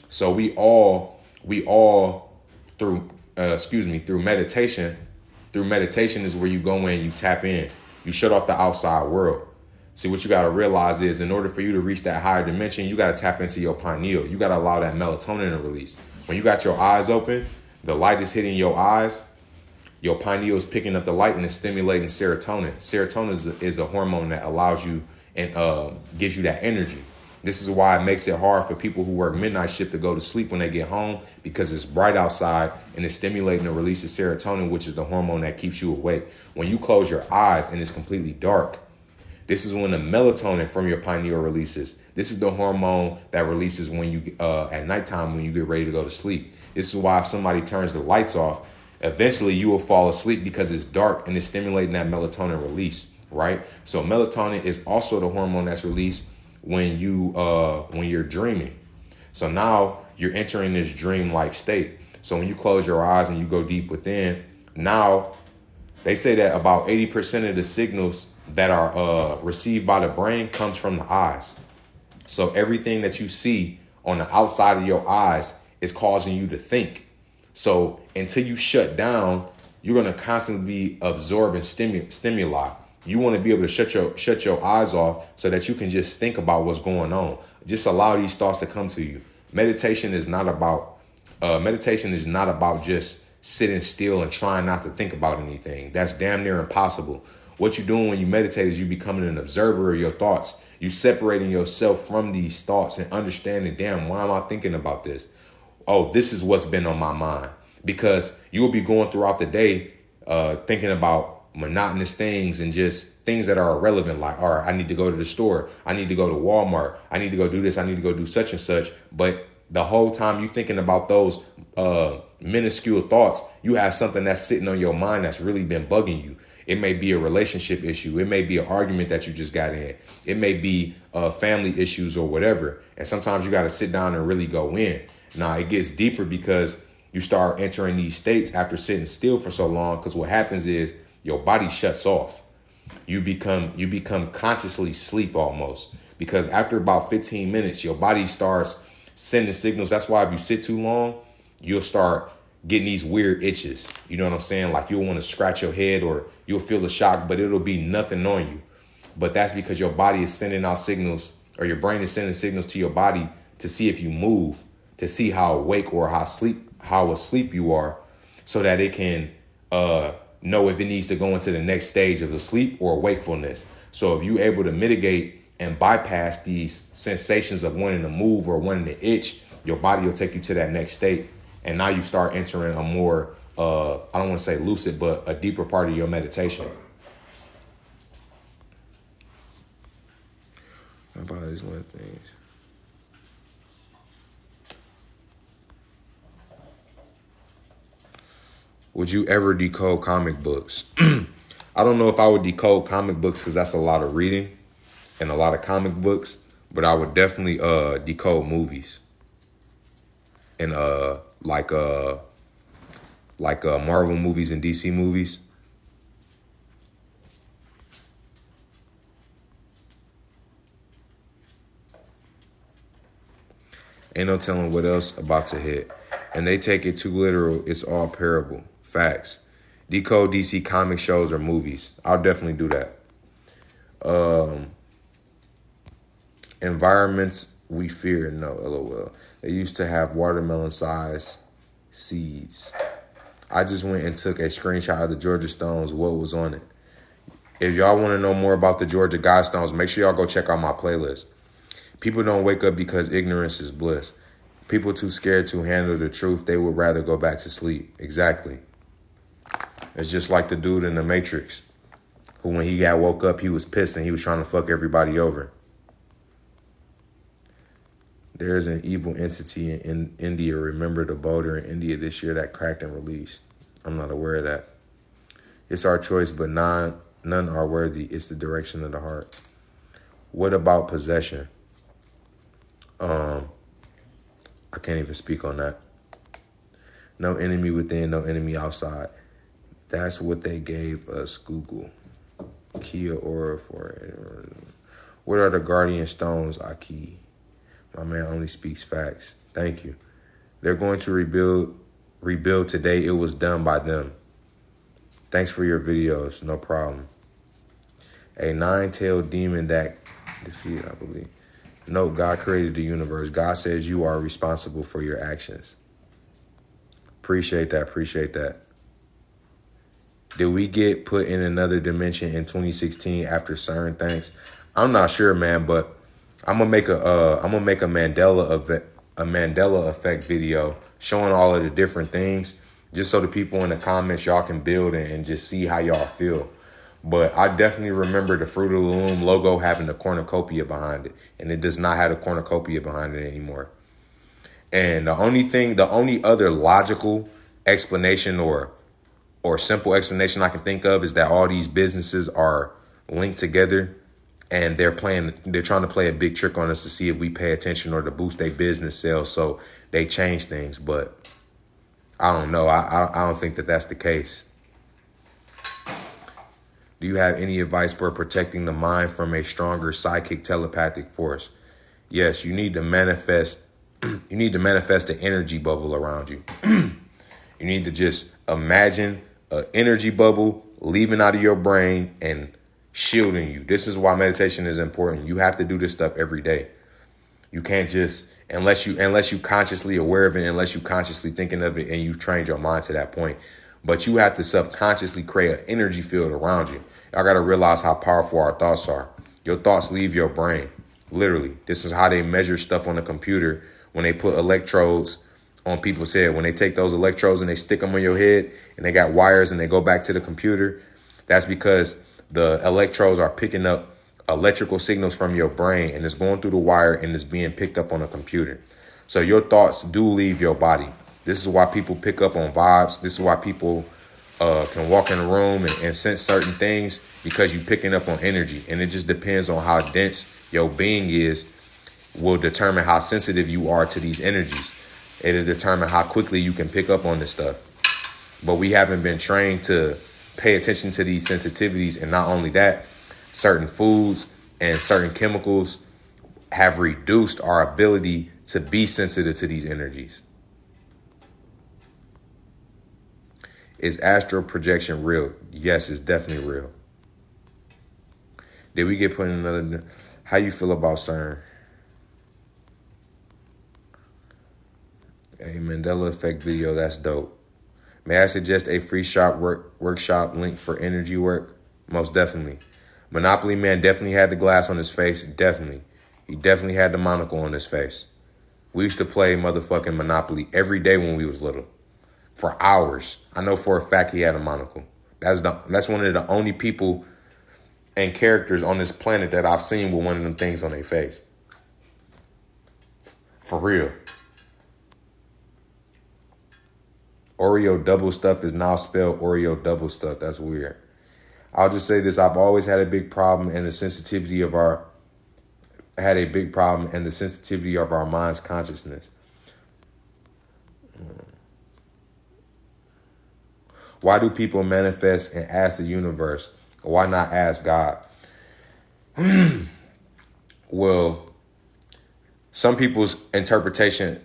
So we all through meditation. Through meditation is where you go in, you tap in, you shut off the outside world. See, what you got to realize is in order for you to reach that higher dimension, you got to tap into your pineal. You got to allow that melatonin to release. When you got your eyes open, the light is hitting your eyes. Your pineal is picking up the light and it's stimulating serotonin. Serotonin is a hormone that allows you and gives you that energy. This is why it makes it hard for people who work midnight shift to go to sleep when they get home, because it's bright outside and it's stimulating the release of serotonin, which is the hormone that keeps you awake. When you close your eyes and it's completely dark, this is when the melatonin from your pineal releases. This is the hormone that releases when you at nighttime when you get ready to go to sleep. This is why if somebody turns the lights off, eventually you will fall asleep because it's dark and it's stimulating that melatonin release, right? So melatonin is also the hormone that's released when you're dreaming. So now you're entering this dream-like state. So when you close your eyes and you go deep within, now they say that about 80% of the signals that are received by the brain comes from the eyes. So everything that you see on the outside of your eyes is causing you to think. So until you shut down, you're going to constantly be absorbing stimuli. You want to be able to shut your eyes off so that you can just think about what's going on. Just allow these thoughts to come to you. Meditation is not about just sitting still and trying not to think about anything. That's damn near impossible. What you're doing when you meditate is you becoming an observer of your thoughts. You separating yourself from these thoughts and understanding, damn, why am I thinking about this? Oh, this is what's been on my mind. Because you will be going throughout the day thinking about monotonous things and just things that are irrelevant, like, all right, I need to go to the store. I need to go to Walmart. I need to go do this. I need to go do such and such. But the whole time you thinking about those minuscule thoughts, you have something that's sitting on your mind that's really been bugging you. It may be a relationship issue. It may be an argument that you just got in. It may be family issues or whatever. And sometimes you got to sit down and really go in. Now, it gets deeper because you start entering these states after sitting still for so long, because what happens is your body shuts off. You become consciously sleep almost, because after about 15 minutes, your body starts sending signals. That's why if you sit too long, you'll start getting these weird itches. You know what I'm saying? Like you'll want to scratch your head or you'll feel the shock, but it'll be nothing on you. But that's because your body is sending out signals, or your brain is sending signals to your body to see if you move, to see how awake or how asleep you are, so that it can know if it needs to go into the next stage of the sleep or wakefulness. So if you're able to mitigate and bypass these sensations of wanting to move or wanting to itch, your body will take you to that next state. And now you start entering a more, I don't want to say lucid, but a deeper part of your meditation. My body's little things. Would you ever decode comic books? I don't know if I would decode comic books because that's a lot of reading and a lot of comic books, but I would definitely decode movies and like Marvel movies and DC movies. Ain't no telling what else about to hit. And they take it too literal. It's all parable. Facts. Decode DC comic shows or movies. I'll definitely do that. Environments we fear. No, LOL. They used to have watermelon-sized seeds. I just went and took a screenshot of the Georgia Stones. What was on it? If y'all want to know more about the Georgia Guidestones, make sure y'all go check out my playlist. People don't wake up because ignorance is bliss. People too scared to handle the truth. They would rather go back to sleep. Exactly. It's just like the dude in the Matrix, who when he got woke up, he was pissed and he was trying to fuck everybody over. There's an evil entity in India. Remember the boulder in India this year that cracked and released? I'm not aware of that. It's our choice, but none are worthy. It's the direction of the heart. What about possession? I can't even speak on that. No enemy within, no enemy outside. That's what they gave us, Google. Kia Aura for. What are the guardian stones, Aki? My man only speaks facts. Thank you. They're going to rebuild today. It was done by them. Thanks for your videos. No problem. A 9-tailed demon that defeated, I believe. No, God created the universe. God says you are responsible for your actions. Appreciate that. Appreciate that. Did we get put in another dimension in 2016 after CERN? Thanks. I'm not sure, man, but I'm gonna make a Mandela effect video showing all of the different things, just so the people in the comments, y'all can build and just see how y'all feel. But I definitely remember the Fruit of the Loom logo having the cornucopia behind it, and it does not have the cornucopia behind it anymore. And the only other logical explanation or simple explanation I can think of is that all these businesses are linked together, and they're trying to play a big trick on us to see if we pay attention or to boost their business sales. So they change things, but I don't know. I don't think that that's the case. Do you have any advice for protecting the mind from a stronger psychic telepathic force? Yes, you need to manifest. You need to manifest an energy bubble around you. You need to just imagine an energy bubble leaving out of your brain and shielding you. This is why meditation is important. You have to do this stuff every day. You can't just, unless you consciously aware of it, unless you consciously thinking of it and you trained your mind to that point. But you have to subconsciously create an energy field around you. Y'all got to realize how powerful our thoughts are. Your thoughts leave your brain. Literally. This is how they measure stuff on the computer when they put electrodes on people's head. When they take those electrodes and they stick them on your head and they got wires and they go back to the computer, that's because the electrodes are picking up electrical signals from your brain and it's going through the wire and it's being picked up on a computer. So your thoughts do leave your body. This is why people pick up on vibes. This is why people can walk in a room and sense certain things, because you're picking up on energy. And it just depends on how dense your being is, will determine how sensitive you are to these energies. It'll determine how quickly you can pick up on this stuff. But we haven't been trained to pay attention to these sensitivities. And not only that, certain foods and certain chemicals have reduced our ability to be sensitive to these energies. Is astral projection real? Yes, it's definitely real. Did we get put in another? How you feel about CERN? A Mandela effect video, that's dope. May I suggest a free workshop link for energy work? Most definitely. Monopoly Man definitely had the glass on his face. Definitely. He definitely had the monocle on his face. We used to play motherfucking Monopoly every day when we was little. For hours. I know for a fact he had a monocle. That's one of the only people and characters on this planet that I've seen with one of them things on their face. For real. Oreo double stuff is now spelled Oreo double stuff. That's weird. I'll just say this. I've always had a big problem in the sensitivity of our mind's consciousness. Why do people manifest and ask the universe? Why not ask God? Well, some people's interpretation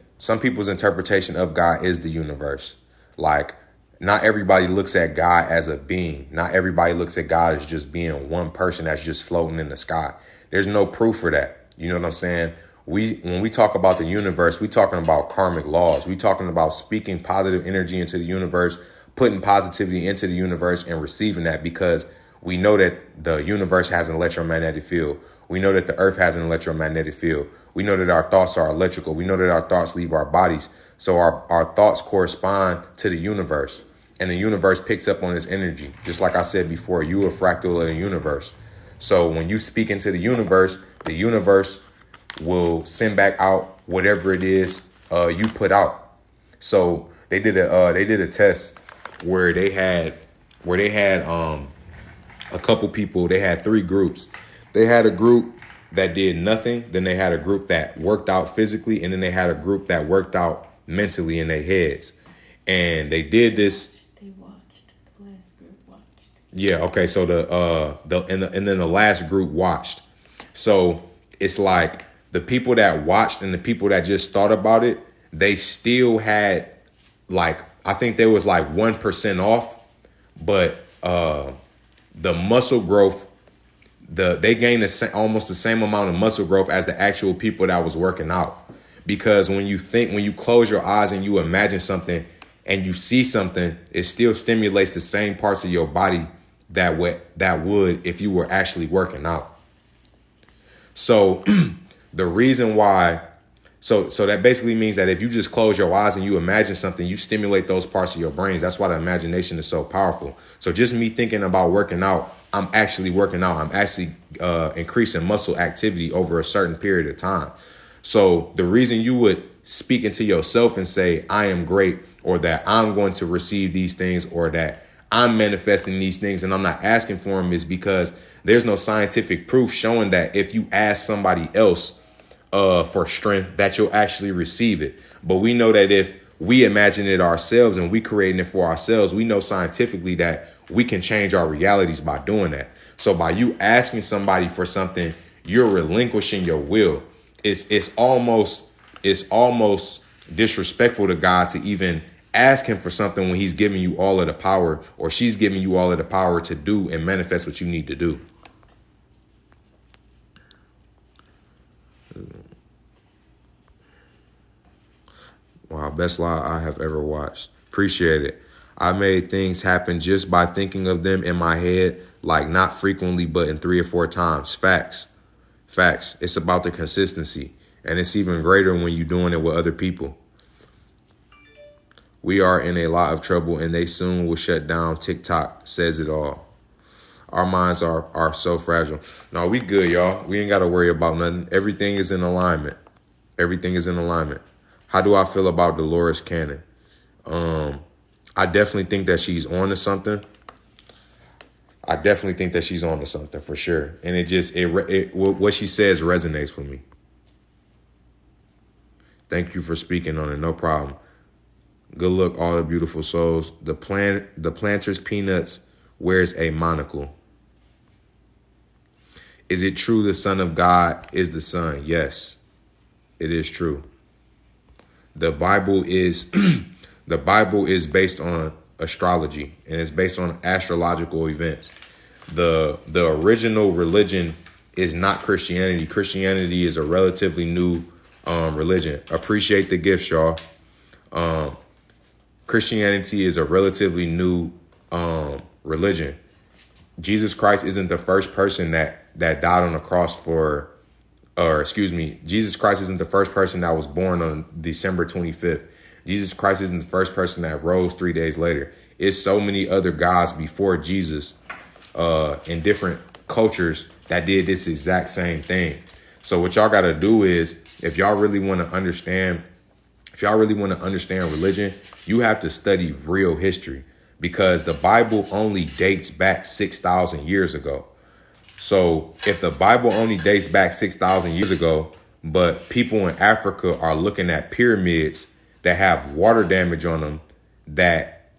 of God is the universe. Like, not everybody looks at God as a being. Not everybody looks at God as just being one person that's just floating in the sky. There's no proof for that. You know what I'm saying? When we talk about the universe, we talking about karmic laws. We talking about speaking positive energy into the universe, putting positivity into the universe and receiving that, because we know that the universe has an electromagnetic field. We know that the earth has an electromagnetic field. We know that our thoughts are electrical. We know that our thoughts leave our bodies. So our thoughts correspond to the universe, and the universe picks up on this energy. Just like I said before, you are a fractal of the universe. So when you speak into the universe will send back out whatever it is you put out. So they did a test where they had where they had a couple people. They had 3 groups. They had a group that did nothing. Then they had a group that worked out physically, and then they had a group that worked out mentally in their heads. And they did this. They watched. The last group watched. Yeah. Okay. So and then the last group watched. So it's like the people that watched and the people that just thought about it, they still had like, I think there was like 1% off, but the muscle growth, they gained almost the same amount of muscle growth as the actual people that was working out. Because when you close your eyes and you imagine something and you see something, it still stimulates the same parts of your body that would if you were actually working out. So the reason why, so that basically means that if you just close your eyes and you imagine something, you stimulate those parts of your brains. That's why the imagination is so powerful. So just me thinking about working out, I'm actually working out. I'm actually increasing muscle activity over a certain period of time. So the reason you would speak into yourself and say, I am great, or that I'm going to receive these things, or that I'm manifesting these things and I'm not asking for them, is because there's no scientific proof showing that if you ask somebody else for strength, that you'll actually receive it. But we know that if we imagine it ourselves and we creating it for ourselves, we know scientifically that we can change our realities by doing that. So by you asking somebody for something, you're relinquishing your will. It's almost disrespectful to God to even ask him for something when he's giving you all of the power, or she's giving you all of the power to do and manifest what you need to do. Wow, best lie I have ever watched. Appreciate it. I made things happen just by thinking of them in my head, like not frequently, but in 3 or 4 times. Facts. It's about the consistency. And it's even greater when you're doing it with other people. We are in a lot of trouble, and they soon will shut down. TikTok says it all. Our minds are so fragile. No, we good, y'all. We ain't got to worry about nothing. Everything is in alignment. How do I feel about Dolores Cannon? I definitely think that she's on to something. For sure. And what she says resonates with me. Thank you for speaking on it. No problem. Good luck, all the beautiful souls. The planter's peanuts wears a monocle. Is it true the Son of God is the Son? Yes, it is true. The Bible is based on astrology, and it's based on astrological events. The original religion is not Christianity. Christianity is a relatively new religion. Appreciate the gifts, y'all. Christianity is a relatively new religion. Jesus Christ isn't the first person that died on the cross Jesus Christ isn't the first person that was born on December 25th. Jesus Christ isn't the first person that rose 3 days later. It's so many other gods before Jesus in different cultures that did this exact same thing. So what y'all got to do is, if y'all really want to understand religion, you have to study real history, because the Bible only dates back 6,000 years ago. So if the Bible only dates back 6,000 years ago, but people in Africa are looking at pyramids that have water damage on them, that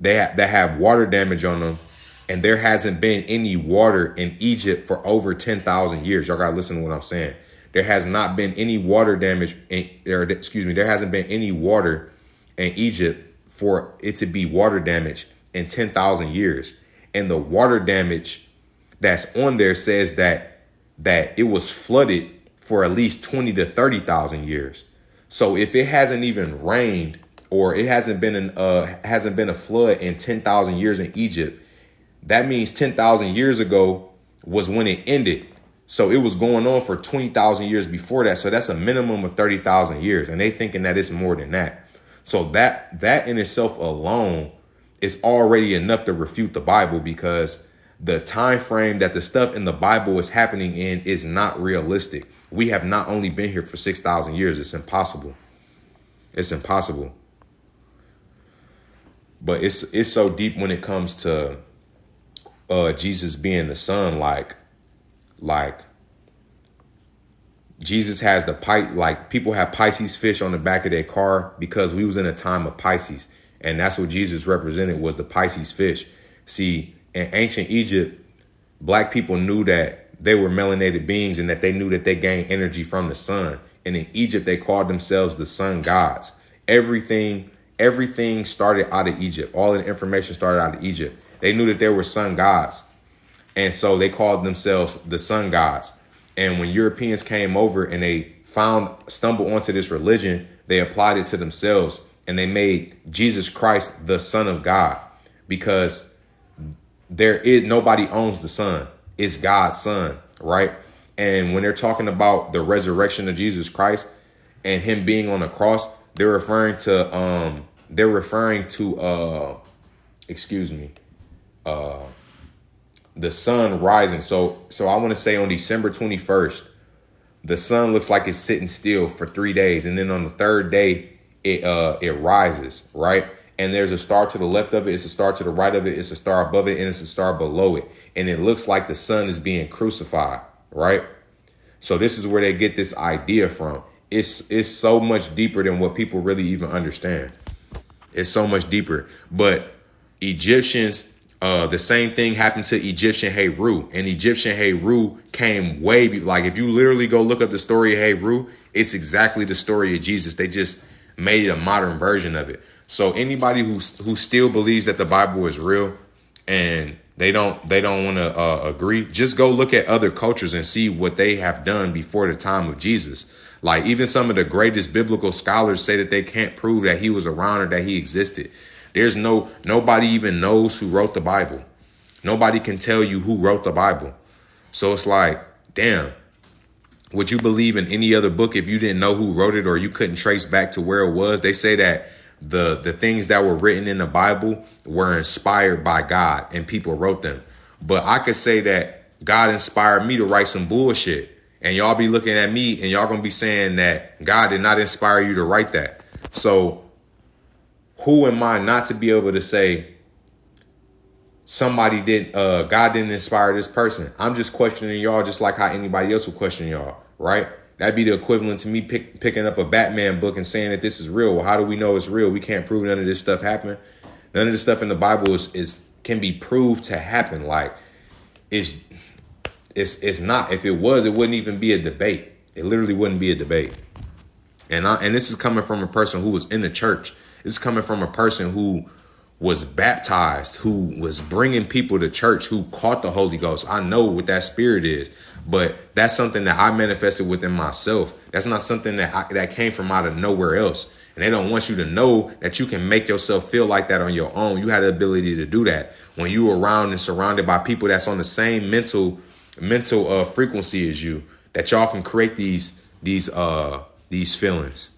have water damage on them, and there hasn't been any water in Egypt for over 10,000 years. Y'all got to listen to what I'm saying. There has not been any water damage. There hasn't been any water in Egypt for it to be water damage in 10,000 years. And the water damage that's on there says that it was flooded for at least 20 to 30,000 years. So if it hasn't even rained, or it hasn't been a flood in 10,000 years in Egypt, that means 10,000 years ago was when it ended. So it was going on for 20,000 years before that. So that's a minimum of 30,000 years. And they thinking that it's more than that. So that in itself alone is already enough to refute the Bible, because the time frame that the stuff in the Bible is happening in is not realistic. We have not only been here for 6,000 years. It's impossible. But it's so deep when it comes to Jesus being the son, like Jesus has the like people have Pisces fish on the back of their car because we was in a time of Pisces. And that's what Jesus represented, was the Pisces fish. See, in ancient Egypt, black people knew that they were melanated beings and that they knew that they gained energy from the sun. And in Egypt, they called themselves the sun gods. Everything started out of Egypt. All of the information started out of Egypt. They knew that there were sun gods. And so they called themselves the sun gods. And when Europeans came over and they stumbled onto this religion, they applied it to themselves and they made Jesus Christ the Son of God, because nobody owns the sun. It's God's son, right? And when they're talking about the resurrection of Jesus Christ and him being on the cross, they're referring to the sun rising. So I want to say on December 21st, the sun looks like it's sitting still for 3 days. And then on the third day, it rises, right? And there's a star to the left of it. It's a star to the right of it. It's a star above it. And it's a star below it. And it looks like the sun is being crucified, right? So this is where they get this idea from. It's so much deeper than what people really even understand. It's so much deeper. But Egyptians, the same thing happened to Egyptian Heru. And Egyptian Heru came like if you literally go look up the story of Heru, it's exactly the story of Jesus. They just made a modern version of it. So anybody who still believes that the Bible is real and they don't want to agree, just go look at other cultures and see what they have done before the time of Jesus. Like even some of the greatest biblical scholars say that they can't prove that he was around or that he existed. There's nobody even knows who wrote the Bible. Nobody can tell you who wrote the Bible. So it's like, damn, would you believe in any other book if you didn't know who wrote it or you couldn't trace back to where it was? They say that the things that were written in the Bible were inspired by God and people wrote them. But I could say that God inspired me to write some bullshit. And y'all be looking at me and y'all gonna be saying that God did not inspire you to write that. So who am I not to be able to say God didn't inspire this person? I'm just questioning y'all just like how anybody else would question y'all, right? That'd be the equivalent to me picking up a Batman book and saying that this is real. Well, how do we know it's real? We can't prove none of this stuff happened. None of this stuff in the Bible can be proved to happen. Like it's not. If it was, it wouldn't even be a debate. It literally wouldn't be a debate. And this is coming from a person who was in the church. It's coming from a person who was baptized, who was bringing people to church, who caught the Holy Ghost. I know what that spirit is, but that's something that I manifested within myself. That's not something that came from out of nowhere else. And they don't want you to know that you can make yourself feel like that on your own. You had the ability to do that when you were around and surrounded by people that's on the same mental frequency as you, that y'all can create these feelings.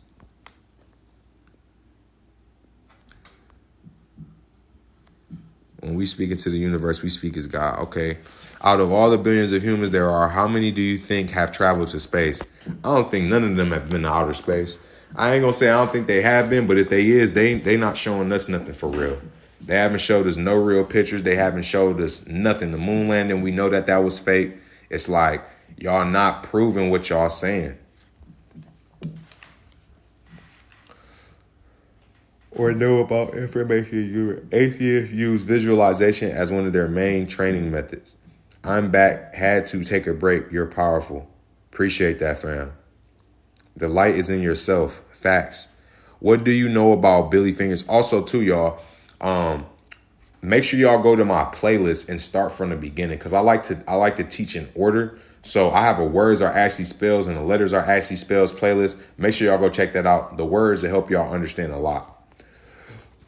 When we speak into the universe, we speak as God. Okay. Out of all the billions of humans there are, how many do you think have traveled to space? I don't think none of them have been to outer space. I ain't gonna say I don't think they have been, but if they not showing us nothing for real. They haven't showed us no real pictures. They haven't showed us nothing. The moon landing, we know that was fake. It's like y'all not proving what y'all saying. Or know about information. Atheists use visualization as one of their main training methods. I'm back. Had to take a break. You're powerful. Appreciate that, fam. The light is in yourself. Facts. What do you know about Billy Fingers? Also, too, y'all, make sure y'all go to my playlist and start from the beginning, because I like to teach in order. So I have a words are actually spells and the letters are actually spells playlist. Make sure y'all go check that out. The words will help y'all understand a lot.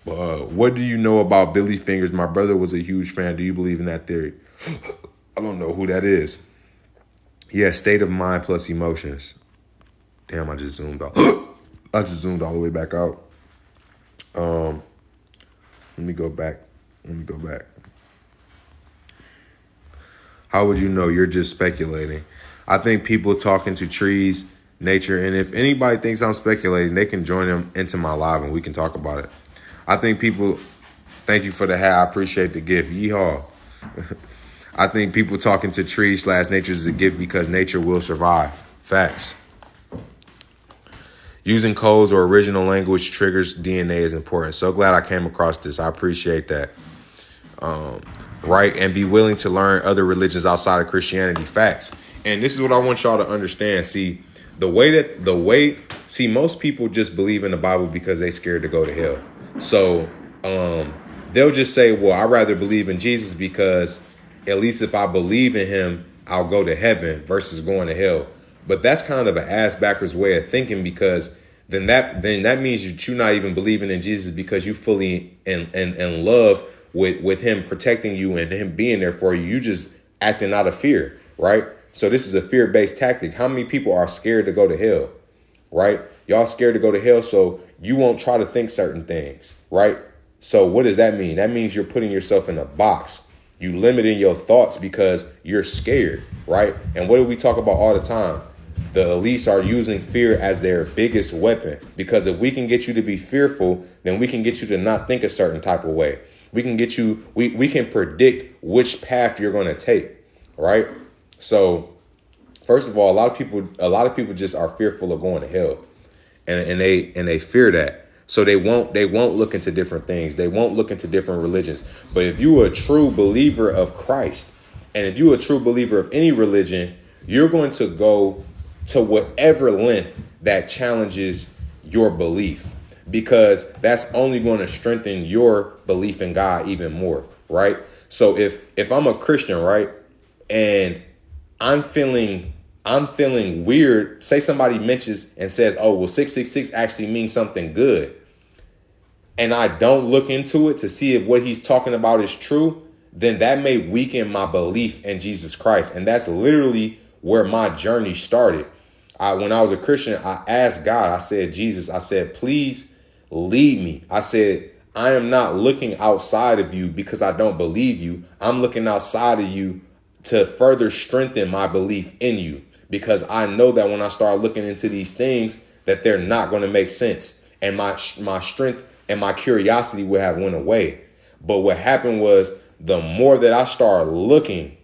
What do you know about Billy Fingers? My brother was a huge fan. Do you believe in that theory? I don't know who that is. Yeah, state of mind plus emotions. Damn, I just zoomed out. I just zoomed all the way back out. Let me go back. How would you know? You're just speculating. I think people talking to trees, nature, and if anybody thinks I'm speculating, they can join them into my live and we can talk about it. I think people, thank you for the hat. I appreciate the gift. Yeehaw. I think people talking to trees / nature is a gift because nature will survive. Facts. Using codes or original language triggers DNA is important. So glad I came across this. I appreciate that. Right. And be willing to learn other religions outside of Christianity. Facts. And this is what I want y'all to understand. See, most people just believe in the Bible because they scared to go to hell. So they'll just say, well, I'd rather believe in Jesus because at least if I believe in him, I'll go to heaven versus going to hell. But that's kind of an ass backwards way of thinking, because then that means you're not even believing in Jesus because you fully in love with him protecting you and him being there for you. You just acting out of fear, right? So this is a fear-based tactic. How many people are scared to go to hell, right? Y'all scared to go to hell, so you won't try to think certain things, right? So what does that mean? That means you're putting yourself in a box. You limiting your thoughts because you're scared, right? And what do we talk about all the time? The elites are using fear as their biggest weapon, because if we can get you to be fearful, then we can get you to not think a certain type of way. We can get you, we can predict which path you're going to take, right? So first of all, a lot of people just are fearful of going to hell, and they fear that. So they won't look into different things. They won't look into different religions. But if you are a true believer of Christ, and if you're a true believer of any religion, you're going to go to whatever length that challenges your belief, because that's only going to strengthen your belief in God even more, right? So if I'm a Christian, right, and I'm feeling weird, say somebody mentions and says, oh, well, 666 actually means something good, and I don't look into it to see if what he's talking about is true, then that may weaken my belief in Jesus Christ. And that's literally where my journey started. When I was a Christian, I asked God, I said, Jesus, I said, please lead me. I said, I am not looking outside of you because I don't believe you. I'm looking outside of you to further strengthen my belief in you, because I know that when I start looking into these things, that they're not going to make sense, and my strength and my curiosity would have went away. But what happened was, the more that I started looking,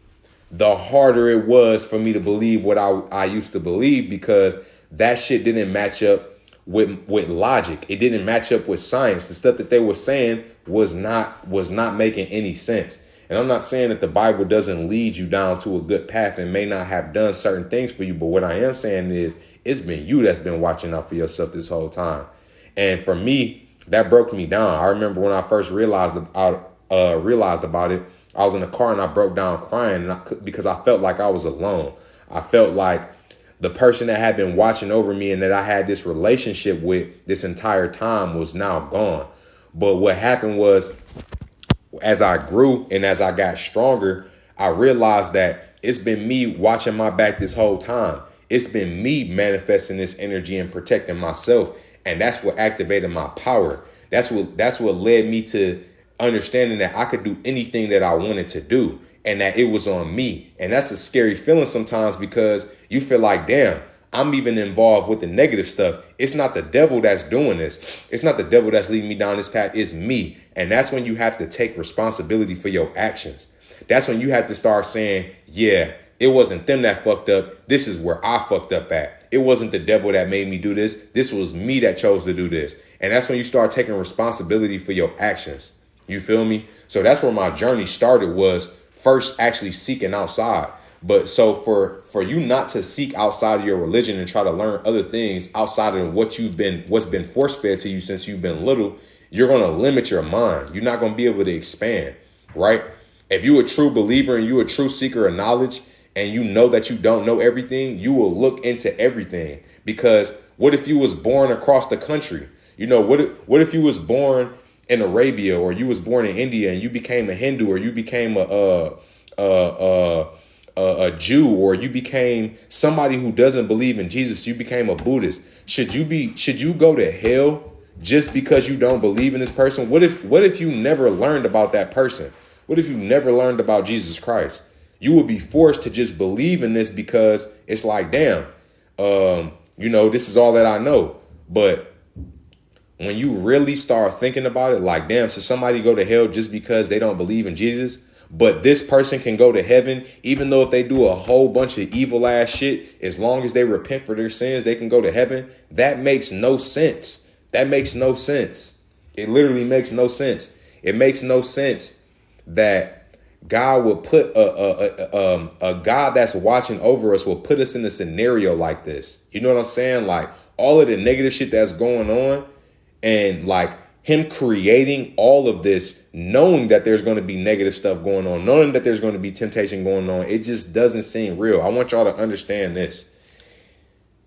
the harder it was for me to believe what I used to believe, because that shit didn't match up with logic. It didn't match up with science. The stuff that they were saying was not making any sense. And I'm not saying that the Bible doesn't lead you down to a good path and may not have done certain things for you. But what I am saying is, it's been you that's been watching out for yourself this whole time. And for me, that broke me down. I remember when I first realized about it, I was in the car and I broke down crying, because I felt like I was alone. I felt like the person that had been watching over me and that I had this relationship with this entire time was now gone. But what happened was, as I grew and as I got stronger, I realized that it's been me watching my back this whole time. It's been me manifesting this energy and protecting myself. And that's what activated my power. That's what led me to understanding that I could do anything that I wanted to do, and that it was on me. And that's a scary feeling sometimes, because you feel like, damn, I'm even involved with the negative stuff. It's not the devil that's doing this. It's not the devil that's leading me down this path. It's me. And that's when you have to take responsibility for your actions. That's when you have to start saying, yeah, it wasn't them that fucked up. This is where I fucked up at. It wasn't the devil that made me do this. This was me that chose to do this. And that's when you start taking responsibility for your actions. You feel me? So that's where my journey started, was first actually seeking outside. But so for you not to seek outside of your religion and try to learn other things outside of what's been force fed to you since you've been little, you're going to limit your mind. You're not going to be able to expand, right? If you're a true believer and you're a true seeker of knowledge, and you know that you don't know everything, you will look into everything. Because what if you was born across the country? You know, what if you was born in Arabia, or you was born in India and you became a Hindu, or you became a Jew, or you became somebody who doesn't believe in Jesus, you became a Buddhist. Should you go to hell just because you don't believe in this person? What if you never learned about that person? What if you never learned about Jesus Christ? You would be forced to just believe in this because it's like, damn, this is all that I know. But when you really start thinking about it, like, damn, should somebody go to hell just because they don't believe in Jesus? But this person can go to heaven, even though if they do a whole bunch of evil ass shit, as long as they repent for their sins, they can go to heaven. That makes no sense. That makes no sense. It literally makes no sense. It makes no sense that God will put a God that's watching over us will put us in a scenario like this. You know what I'm saying? Like all of the negative shit that's going on, and like him creating all of this, knowing that there's going to be negative stuff going on, knowing that there's going to be temptation going on. It just doesn't seem real. I want y'all to understand this.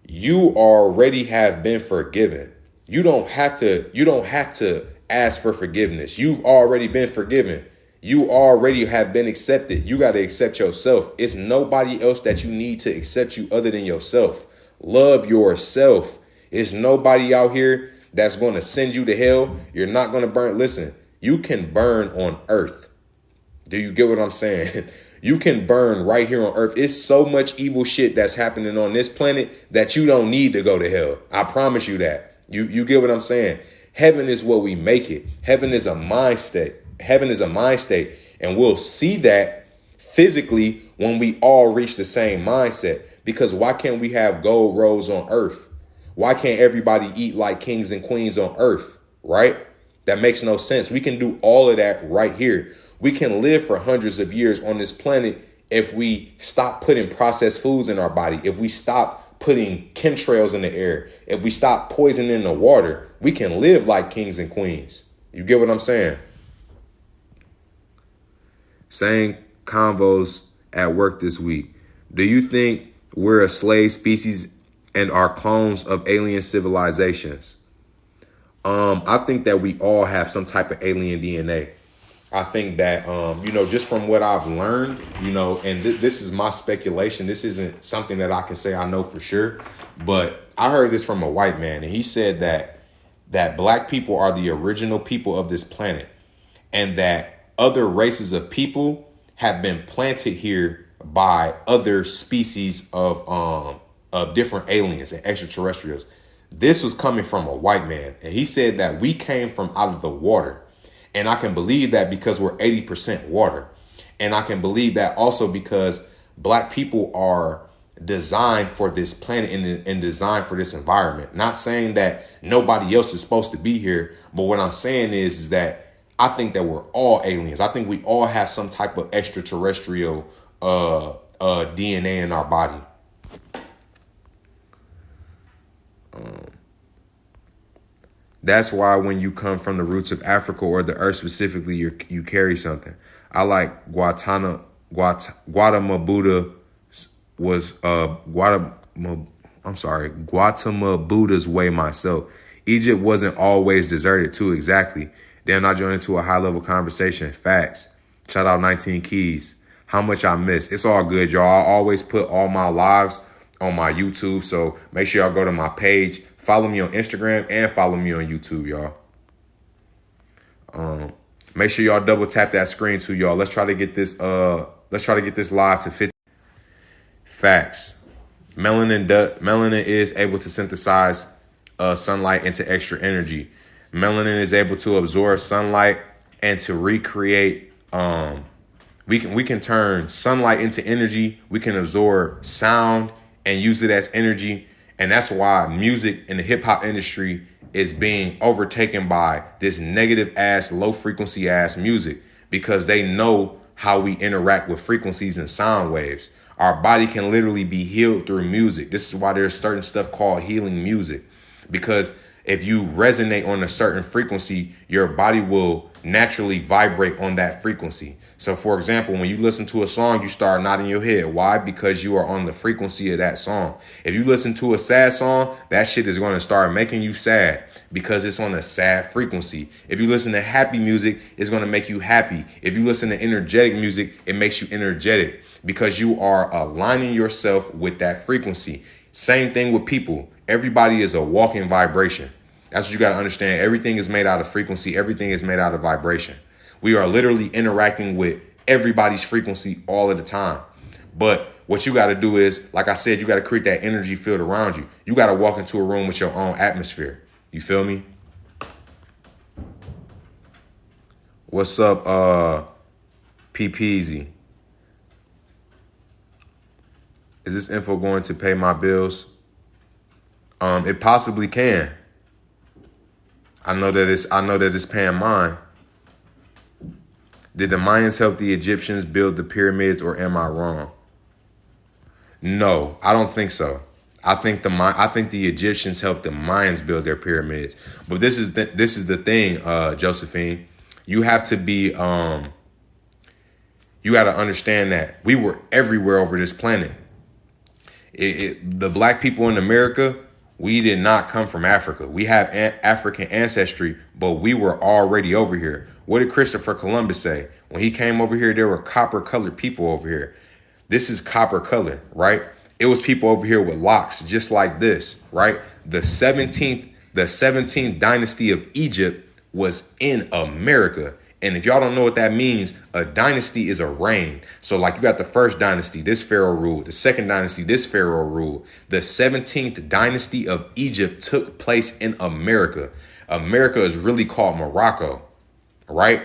You already have been forgiven. You don't have to ask for forgiveness. You've already been forgiven. You already have been accepted. You got to accept yourself. It's nobody else that you need to accept you other than yourself. Love yourself. It's nobody out here that's going to send you to hell. You're not going to burn. Listen, you can burn on earth. Do you get what I'm saying? You can burn right here on earth. It's so much evil shit that's happening on this planet that you don't need to go to hell. I promise you that. You get what I'm saying? Heaven is what we make it. Heaven is a mind state. Heaven is a mind state. And we'll see that physically when we all reach the same mindset. Because why can't we have gold roads on earth? Why can't everybody eat like kings and queens on earth? Right? That makes no sense. We can do all of that right here. We can live for hundreds of years on this planet if we stop putting processed foods in our body, if we stop putting chemtrails in the air, if we stop poisoning the water. We can live like kings and queens. You get what I'm saying? Saying convos at work this week. Do you think we're a slave species and are clones of alien civilizations? I think that we all have some type of alien DNA. I think that, just from what I've learned, and this is my speculation. This isn't something that I can say I know for sure. But I heard this from a white man, and he said that black people are the original people of this planet, and that other races of people have been planted here by other species of different aliens and extraterrestrials. This was coming from a white man, and he said that we came from out of the water. And I can believe that because we're 80% water. And I can believe that also because black people are designed for this planet and designed for this environment. Not saying that nobody else is supposed to be here. But what I'm saying is that I think that we're all aliens. I think we all have some type of extraterrestrial DNA in our body. That's why when you come from the roots of Africa or the earth specifically, you carry something. I like Gautama Buddha was Gautama Buddha's way myself. Egypt wasn't always deserted too, exactly. Then I joined into a high level conversation. Facts. Shout out 19 Keys. How much I miss. It's all good, y'all. I always put all my lives on my YouTube, so make sure y'all go to my page. Follow me on Instagram and follow me on YouTube, y'all. Make sure y'all double tap that screen too, y'all. Let's try to get this live to 50. Facts. Melanin is able to synthesize sunlight into extra energy. Melanin is able to absorb sunlight and to recreate. We can turn sunlight into energy. We can absorb sound and use it as energy. And that's why music in the hip hop industry is being overtaken by this negative ass, low frequency ass music, because they know how we interact with frequencies and sound waves. Our body can literally be healed through music. This is why there's certain stuff called healing music, because if you resonate on a certain frequency, your body will naturally vibrate on that frequency. So, for example, when you listen to a song, you start nodding your head. Why? Because you are on the frequency of that song. If you listen to a sad song, that shit is going to start making you sad because it's on a sad frequency. If you listen to happy music, it's going to make you happy. If you listen to energetic music, it makes you energetic because you are aligning yourself with that frequency. Same thing with people. Everybody is a walking vibration. That's what you got to understand. Everything is made out of frequency. Everything is made out of vibration. We are literally interacting with everybody's frequency all of the time. But what you got to do is, like I said, you got to create that energy field around you. You got to walk into a room with your own atmosphere. You feel me? What's up, Peasy. Is this info going to pay my bills? It possibly can. I know that it's paying mine. Did the Mayans help the Egyptians build the pyramids, or am I wrong? No, I don't think so. I think the Egyptians helped the Mayans build their pyramids. But this is the thing, Josephine. You have to be you got to understand that we were everywhere over this planet. The black people in America, we did not come from Africa. We have African ancestry, but we were already over here. What did Christopher Columbus say? When he came over here, there were copper colored people over here. This is copper color, right? It was people over here with locks just like this, right? The 17th dynasty of Egypt was in America. And if y'all don't know what that means, a dynasty is a reign. So like you got the first dynasty, this pharaoh ruled. The second dynasty, this pharaoh ruled. The 17th dynasty of Egypt took place in America. America is really called Morocco, right?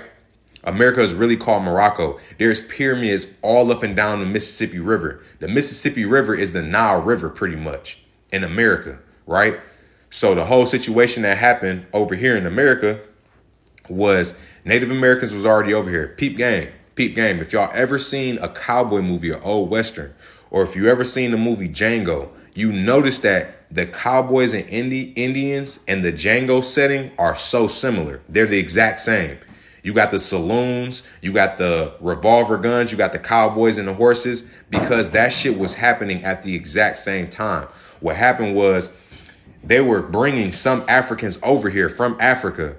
America is really called Morocco. There's pyramids all up and down the Mississippi River. The Mississippi River is the Nile River pretty much in America, right? So the whole situation that happened over here in America was Native Americans was already over here. Peep game. If y'all ever seen a cowboy movie or old Western, or if you ever seen the movie Django, you notice that the cowboys and Indians and the Django setting are so similar. They're the exact same. You got the saloons, you got the revolver guns, you got the cowboys and the horses, because that shit was happening at the exact same time. What happened was they were bringing some Africans over here from Africa,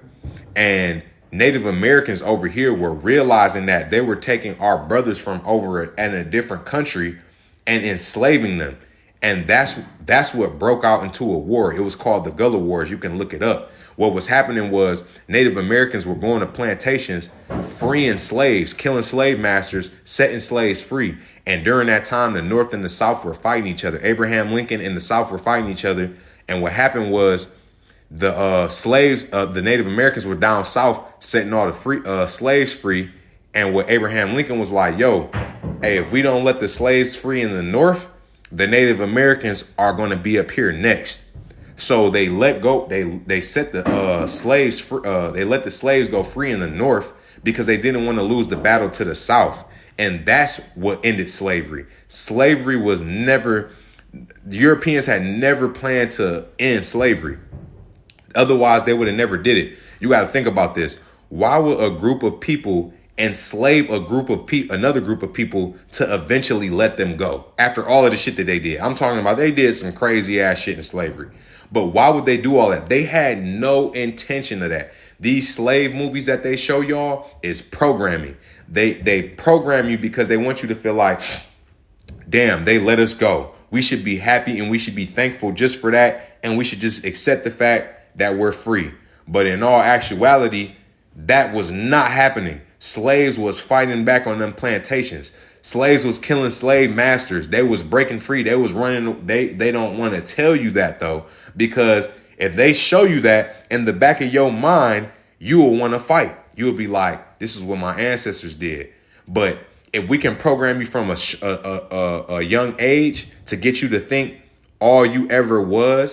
and Native Americans over here were realizing that they were taking our brothers from over in a different country and enslaving them. And that's what broke out into a war. It was called the Gullah Wars. You can look it up. What was happening was Native Americans were going to plantations, freeing slaves, killing slave masters, setting slaves free. And during that time, the North and the South were fighting each other. Abraham Lincoln and the South were fighting each other. And what happened was the slaves, the Native Americans were down south setting all the slaves free. And what Abraham Lincoln was like, yo, hey, if we don't let the slaves free in the North, the Native Americans are going to be up here next. So they let go. They set the slaves free. They let the slaves go free in the North because they didn't want to lose the battle to the South. And that's what ended slavery. Slavery was never, the Europeans had never planned to end slavery. Otherwise, they would have never did it. You got to think about this. Why would a group of people enslave another group of people to eventually let them go after all of the shit that they did? I'm talking about they did some crazy ass shit in slavery. But why would they do all that? They had no intention of that. These slave movies that they show y'all is programming. They program you because they want you to feel like, damn, they let us go. We should be happy and we should be thankful just for that. And we should just accept the fact that we're free. But in all actuality, that was not happening. Slaves was fighting back on them plantations. Slaves was killing slave masters. They was breaking free. They was running. They don't want to tell you that, though, because if they show you that in the back of your mind, you will want to fight. You will be like, this is what my ancestors did. But if we can program you from a young age to get you to think all you ever were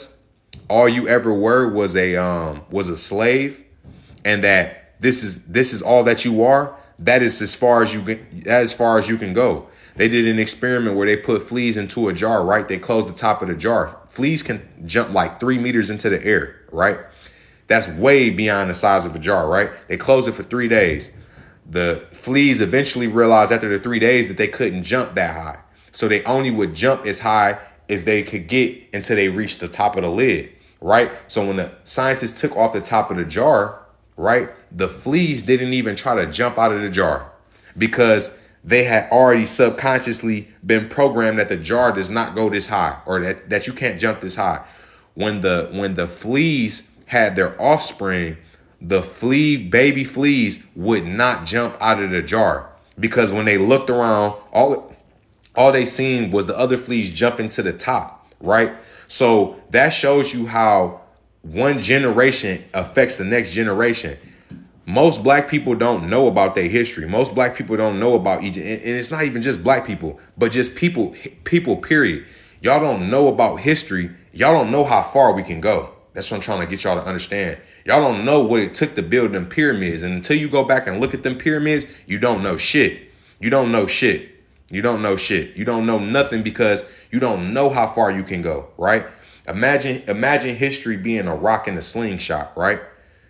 was a slave, and that this is all that you are, that is as far as you can go. They did an experiment where they put fleas into a jar, right? They closed the top of the jar. Fleas can jump like 3 meters into the air, right? That's way beyond the size of a jar, right? They closed it for 3 days. The fleas eventually realized after the 3 days that they couldn't jump that high. So they only would jump as high as they could get until they reached the top of the lid, right? So when the scientists took off the top of the jar, right, the fleas didn't even try to jump out of the jar because they had already subconsciously been programmed that the jar does not go this high, or that you can't jump this high. When the fleas had their offspring, the baby fleas would not jump out of the jar because when they looked around, all they seen was the other fleas jumping to the top, right? So that shows you how one generation affects the next generation. Most black people don't know about their history. Most black people don't know about Egypt. And it's not even just black people, but just people, period. Y'all don't know about history. Y'all don't know how far we can go. That's what I'm trying to get y'all to understand. Y'all don't know what it took to build them pyramids. And until you go back and look at them pyramids, you don't know shit. You don't know shit. You don't know shit. You don't know nothing because you don't know how far you can go, right? Imagine history being a rock in a slingshot, right?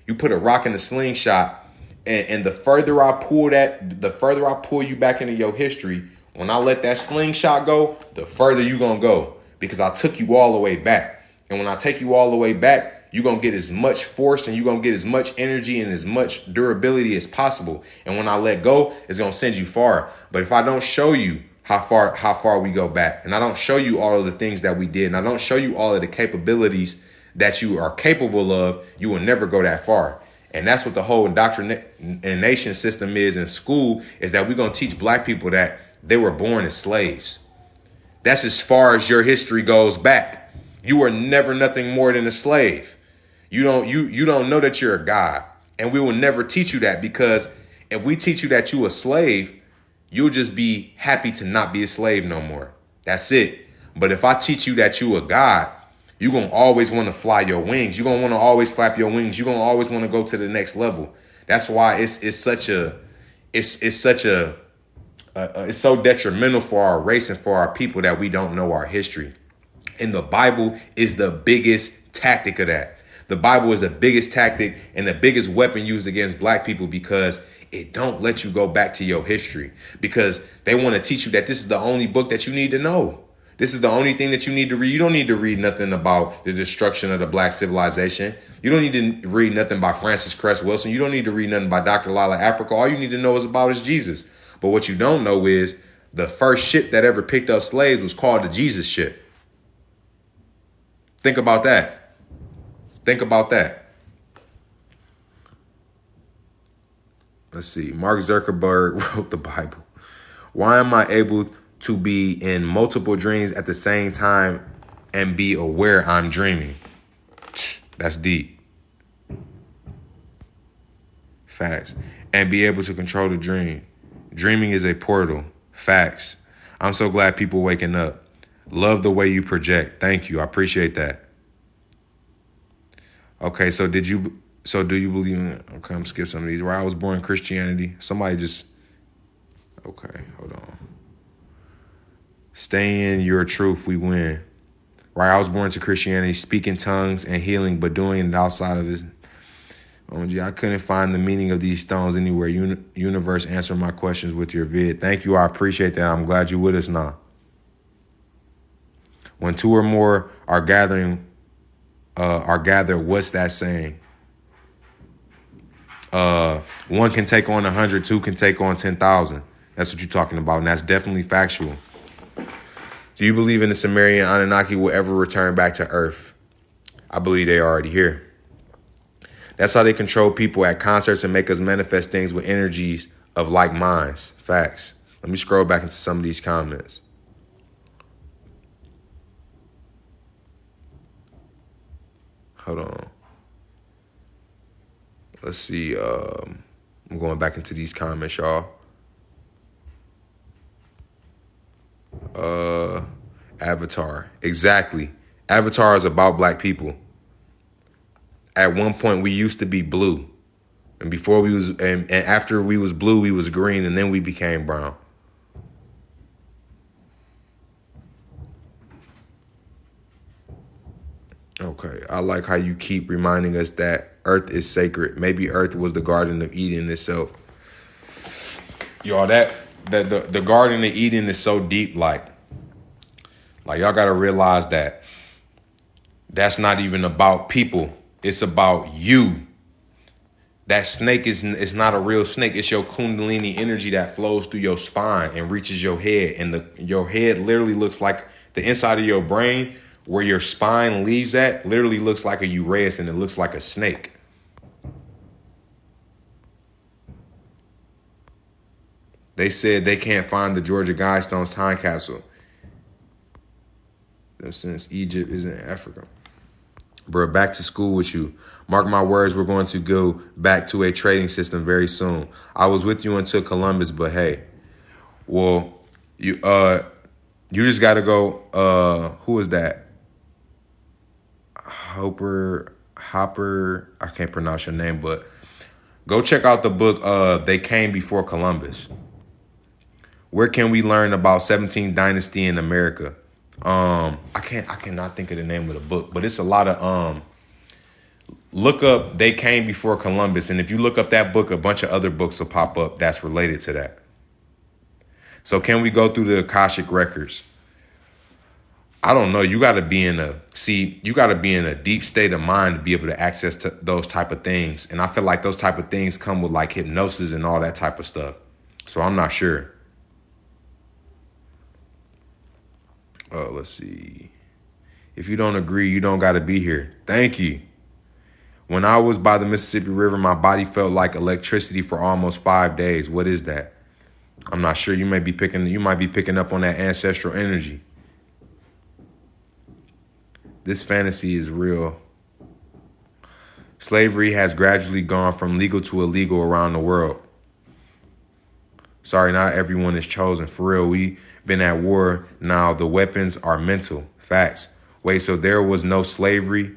You put a rock in a slingshot, and the further I pull you back into your history, when I let that slingshot go, the further you gonna go because I took you all the way back. And when I take you all the way back, you're gonna get as much force and you're gonna get as much energy and as much durability as possible. And when I let go, it's gonna send you far. But if I don't show you how far we go back, and I don't show you all of the things that we did, and I don't show you all of the capabilities that you are capable of, you will never go that far. And that's what the whole indoctrination system is in school, is that we're going to teach black people that they were born as slaves. That's as far as your history goes back. You were never nothing more than a slave. You don't know that you're a god. And we will never teach you that, because if we teach you that you're a slave, you'll just be happy to not be a slave no more. That's it. But if I teach you that you're a god, you're going to always want to fly your wings. You're going to want to always flap your wings. You're going to always want to go to the next level. That's why it's so detrimental for our race and for our people that we don't know our history. And the Bible is the biggest tactic of that. The Bible is the biggest tactic and the biggest weapon used against black people, because it don't let you go back to your history, because they want to teach you that this is the only book that you need to know. This is the only thing that you need to read. You don't need to read nothing about the destruction of the black civilization. You don't need to read nothing by Francis Cress Wilson. You don't need to read nothing by Dr. Lila Africa. All you need to know is Jesus. But what you don't know is the first ship that ever picked up slaves was called the Jesus ship. Think about that. Think about that. Let's see. Mark Zuckerberg wrote the Bible. Why am I able to be in multiple dreams at the same time and be aware I'm dreaming? That's deep. Facts. And be able to control the dream. Dreaming is a portal. Facts. I'm so glad people waking up. Love the way you project. Thank you. I appreciate that. Okay, so do you believe in, okay, I'm skip some of these. Where I was born in Christianity. Somebody just, okay, hold on. Stay in your truth, we win. Right, I was born to Christianity, speaking tongues and healing, but doing it outside of this. Oh, gee, I couldn't find the meaning of these stones anywhere. Universe, answer my questions with your vid. Thank you, I appreciate that. I'm glad you're with us now. When two or more are gathered, what's that saying? One can take on 100, two can take on 10,000. That's what you're talking about, and that's definitely factual. Do you believe in the Sumerian Anunnaki will ever return back to Earth? I believe they're already here. That's how they control people at concerts and make us manifest things with energies of like minds. Facts. Let me scroll back into some of these comments. Hold on. Let's see. I'm going back into these comments, y'all. Avatar. Exactly. Avatar is about black people. At one point, we used to be blue. And before we was, and after we was blue, we was green, and then we became brown. Okay. I like how you keep reminding us that Earth is sacred. Maybe Earth was the Garden of Eden itself. Y'all, the Garden of Eden is so deep, like y'all got to realize that that's not even about people. It's about you. That snake is not a real snake. It's your Kundalini energy that flows through your spine and reaches your head. And your head literally looks like the inside of your brain where your spine leaves at, literally looks like a Uranus, and it looks like a snake. They said they can't find the Georgia Guidestones time capsule since Egypt is in Africa. Bro, back to school with you. Mark my words, we're going to go back to a trading system very soon. I was with you until Columbus, but hey, well, you just gotta go. Who is that? Hopper, I can't pronounce your name, but go check out the book, They Came Before Columbus. Where can we learn about 17th dynasty in America? I cannot think of the name of the book, but it's a lot of look up They Came Before Columbus, and if you look up that book, a bunch of other books will pop up that's related to that. So can we go through the Akashic records? I don't know. You got to be in a deep state of mind to be able to access to those type of things. And I feel like those type of things come with like hypnosis and all that type of stuff. So I'm not sure. Let's see. If you don't agree, you don't got to be here. Thank you. When I was by the Mississippi River, my body felt like electricity for almost 5 days. What is that? I'm not sure. You might be picking up on that ancestral energy. This fantasy is real. Slavery has gradually gone from legal to illegal around the world. Sorry, not everyone is chosen. For real, we've been at war. Now the weapons are mental. Facts. Wait, so there was no slavery?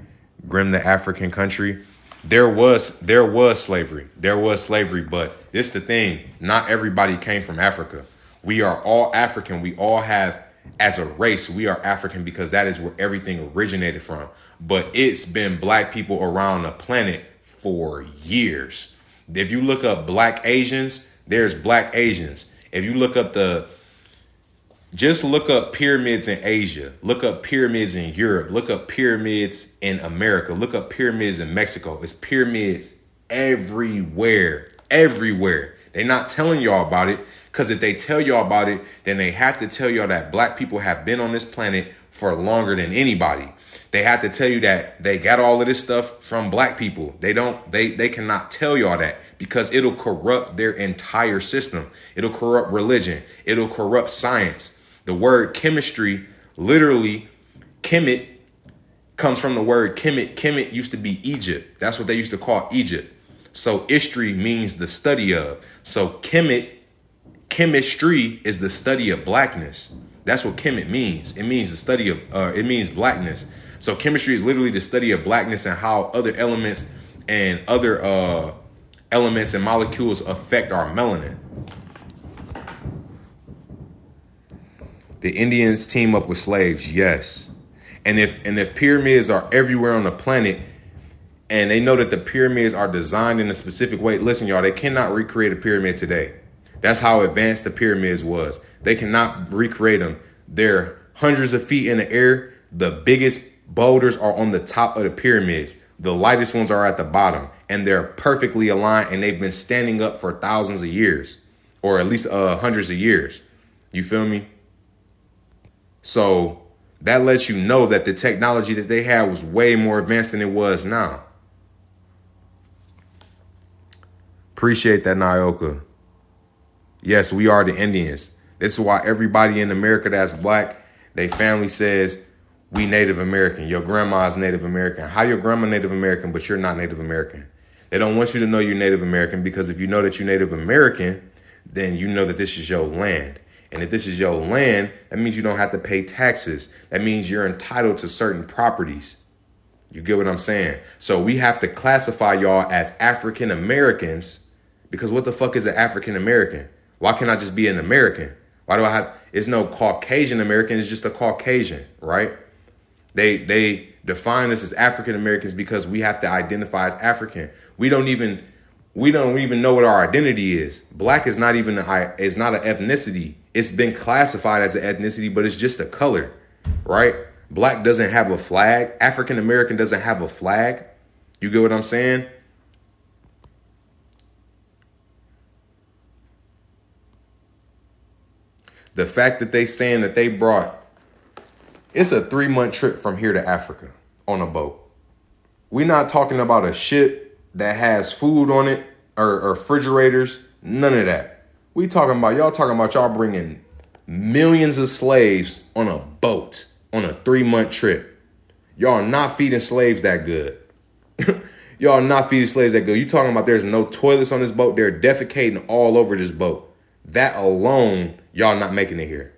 Grim the African country? There was slavery. There was slavery, but this the thing. Not everybody came from Africa. We are all African. We all have, as a race, we are African because that is where everything originated from. But it's been black people around the planet for years. If you look up black Asians, there's black Asians. If you look up just look up pyramids in Asia, look up pyramids in Europe, look up pyramids in America, look up pyramids in Mexico. It's pyramids everywhere, everywhere. They're not telling y'all about it because if they tell y'all about it, then they have to tell y'all that black people have been on this planet for longer than anybody. They have to tell you that they got all of this stuff from black people. They cannot tell y'all that because it'll corrupt their entire system. It'll corrupt religion. It'll corrupt science. The word chemistry, literally, chemet, comes from the word Kemet. Kemet used to be Egypt. That's what they used to call Egypt. So history means the study of. So chemistry is the study of blackness. That's what Kemet means. It means the study of, it means blackness. So chemistry is literally the study of blackness and how other elements and other elements and molecules affect our melanin. The Indians team up with slaves, yes. And if pyramids are everywhere on the planet and they know that the pyramids are designed in a specific way, listen, y'all, they cannot recreate a pyramid today. That's how advanced the pyramids was. They cannot recreate them. They're hundreds of feet in the air. The biggest boulders are on the top of the pyramids. The lightest ones are at the bottom, and they're perfectly aligned, and they've been standing up for thousands of years, or at least hundreds of years. You feel me? So that lets you know that the technology that they had was way more advanced than it was now. Appreciate that, Nyoka. Yes, we are the Indians. This is why everybody in America that's black, they family says, we Native American. Your grandma's Native American. How your grandma Native American, but you're not Native American? They don't want you to know you're Native American because if you know that you're Native American, then you know that this is your land. And if this is your land, that means you don't have to pay taxes. That means you're entitled to certain properties. You get what I'm saying? So we have to classify y'all as African Americans because what the fuck is an African American? Why can't I just be an American? Why do I have, it's no Caucasian American, it's just a Caucasian, right? They define us as African Americans because we have to identify as African. We don't even know what our identity is. Black is not even is not an ethnicity. It's been classified as an ethnicity, but it's just a color, right? Black doesn't have a flag. African American doesn't have a flag. You get what I'm saying? The fact that they saying that they brought, it's a 3-month trip from here to Africa on a boat. We're not talking about a ship that has food on it or refrigerators, none of that. Y'all talking about y'all bringing millions of slaves on a boat on a 3-month trip. Y'all are not feeding slaves that good. Y'all are not feeding slaves that good. You talking about there's no toilets on this boat. They're defecating all over this boat. That alone, y'all not making it here.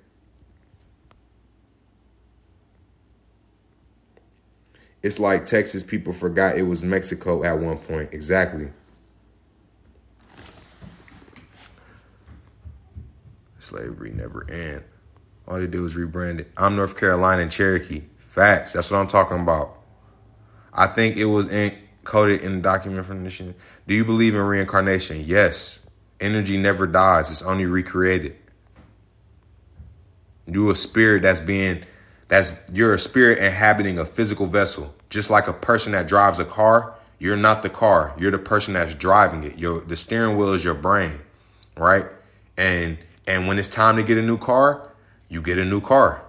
It's like Texas people forgot it was Mexico at one point. Exactly. Slavery never end. All they do is rebrand it. I'm North Carolina and Cherokee. Facts. That's what I'm talking about. I think it was encoded in the document from the nation. Do you believe in reincarnation? Yes. Energy never dies. It's only recreated. You're a spirit you're a spirit inhabiting a physical vessel. Just like a person that drives a car, you're not the car. You're the person that's driving it. The steering wheel is your brain, right? And when it's time to get a new car, you get a new car.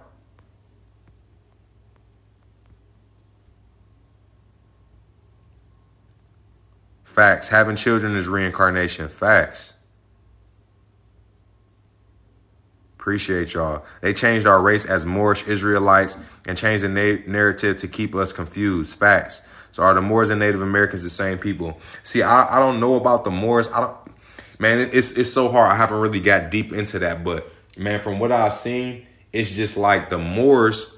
Facts. Having children is reincarnation. Facts. Appreciate y'all. They changed our race as Moorish Israelites and changed the narrative to keep us confused. Facts. So are the Moors and Native Americans the same people? See, I don't know about the Moors. Man, it's so hard. I haven't really got deep into that. But, man, from what I've seen, it's just like the Moors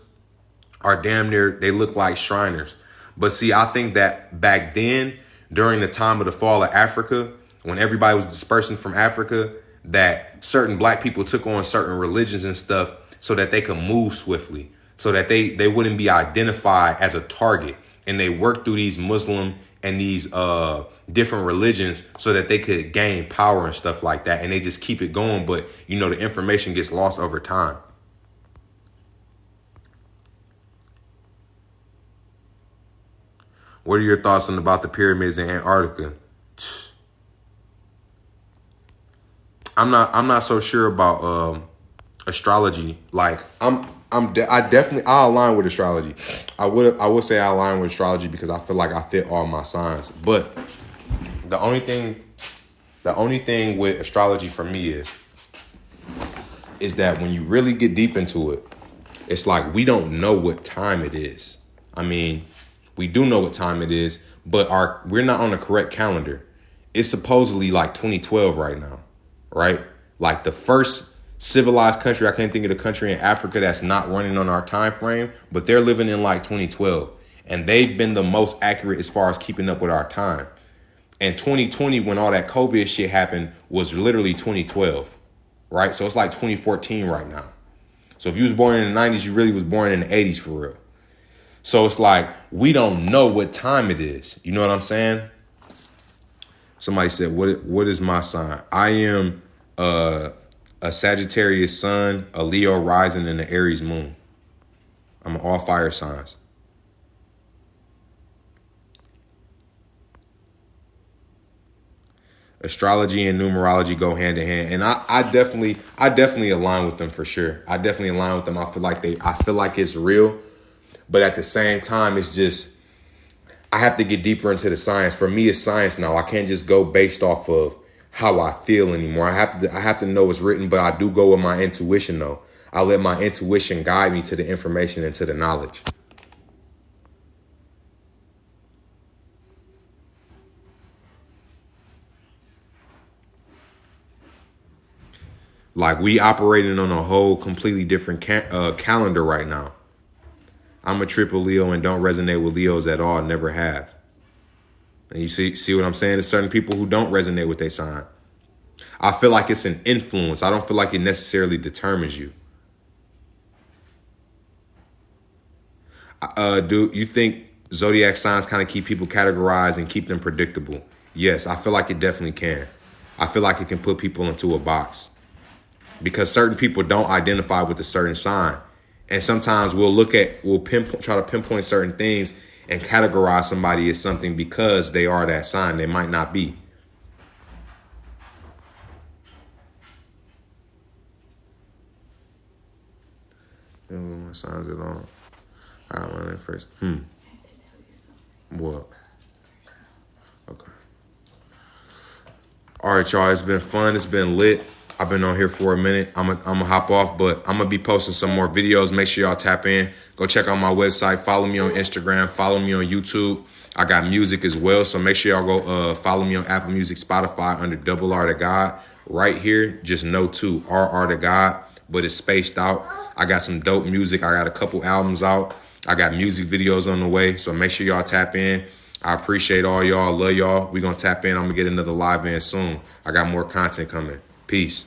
are damn near, they look like Shriners. But see, I think that back then, during the time of the fall of Africa, when everybody was dispersing from Africa, that certain black people took on certain religions and stuff so that they could move swiftly, so that they wouldn't be identified as a target. And they worked through these Muslim and these different religions so that they could gain power and stuff like that. And they just keep it going. But, you know, the information gets lost over time. What are your thoughts about the pyramids in Antarctica? I'm not so sure about astrology. Like I align with astrology. I would say I align with astrology because I feel like I fit all my signs. But the only thing with astrology for me is that when you really get deep into it, it's like we don't know what time it is. I mean, we do know what time it is, but we're not on the correct calendar. It's supposedly like 2012 right now, right? Like the first civilized country, I can't think of the country in Africa that's not running on our time frame, but they're living in like 2012. And they've been the most accurate as far as keeping up with our time. And 2020, when all that COVID shit happened, was literally 2012, right? So it's like 2014 right now. So if you was born in the 90s, you really was born in the 80s for real. So it's like, we don't know what time it is. You know what I'm saying? Somebody said, what is my sign? I am a Sagittarius sun, a Leo rising, and an Aries moon. I'm all fire signs. Astrology and numerology go hand in hand. And I definitely align with them for sure. I definitely align with them. I feel like it's real. But at the same time, it's just, I have to get deeper into the science. For me, it's science now. I can't just go based off of how I feel anymore. I have to know what's written, but I do go with my intuition though. I let my intuition guide me to the information and to the knowledge. Like we operating on a whole completely different calendar right now. I'm a triple Leo and don't resonate with Leos at all. Never have. And you see what I'm saying? There's certain people who don't resonate with their sign. I feel like it's an influence. I don't feel like it necessarily determines you. Do you think zodiac signs kind of keep people categorized and keep them predictable? Yes, I feel like it definitely can. I feel like it can put people into a box because certain people don't identify with a certain sign. And sometimes we'll try to pinpoint certain things and categorize somebody as something because they are that sign. They might not be. Don't know my signs at all. I don't know that first. What? Okay. All right, y'all. It's been fun. It's been lit. I've been on here for a minute. I'm gonna hop off, but I'm gonna be posting some more videos. Make sure y'all tap in. Go check out my website. Follow me on Instagram. Follow me on YouTube. I got music as well, so make sure y'all go follow me on Apple Music, Spotify under Double R to God. Right here, just know too, RR to God, but it's spaced out. I got some dope music. I got a couple albums out. I got music videos on the way, so make sure y'all tap in. I appreciate all y'all. Love y'all. We gonna tap in. I'm gonna get another live in soon. I got more content coming. Peace.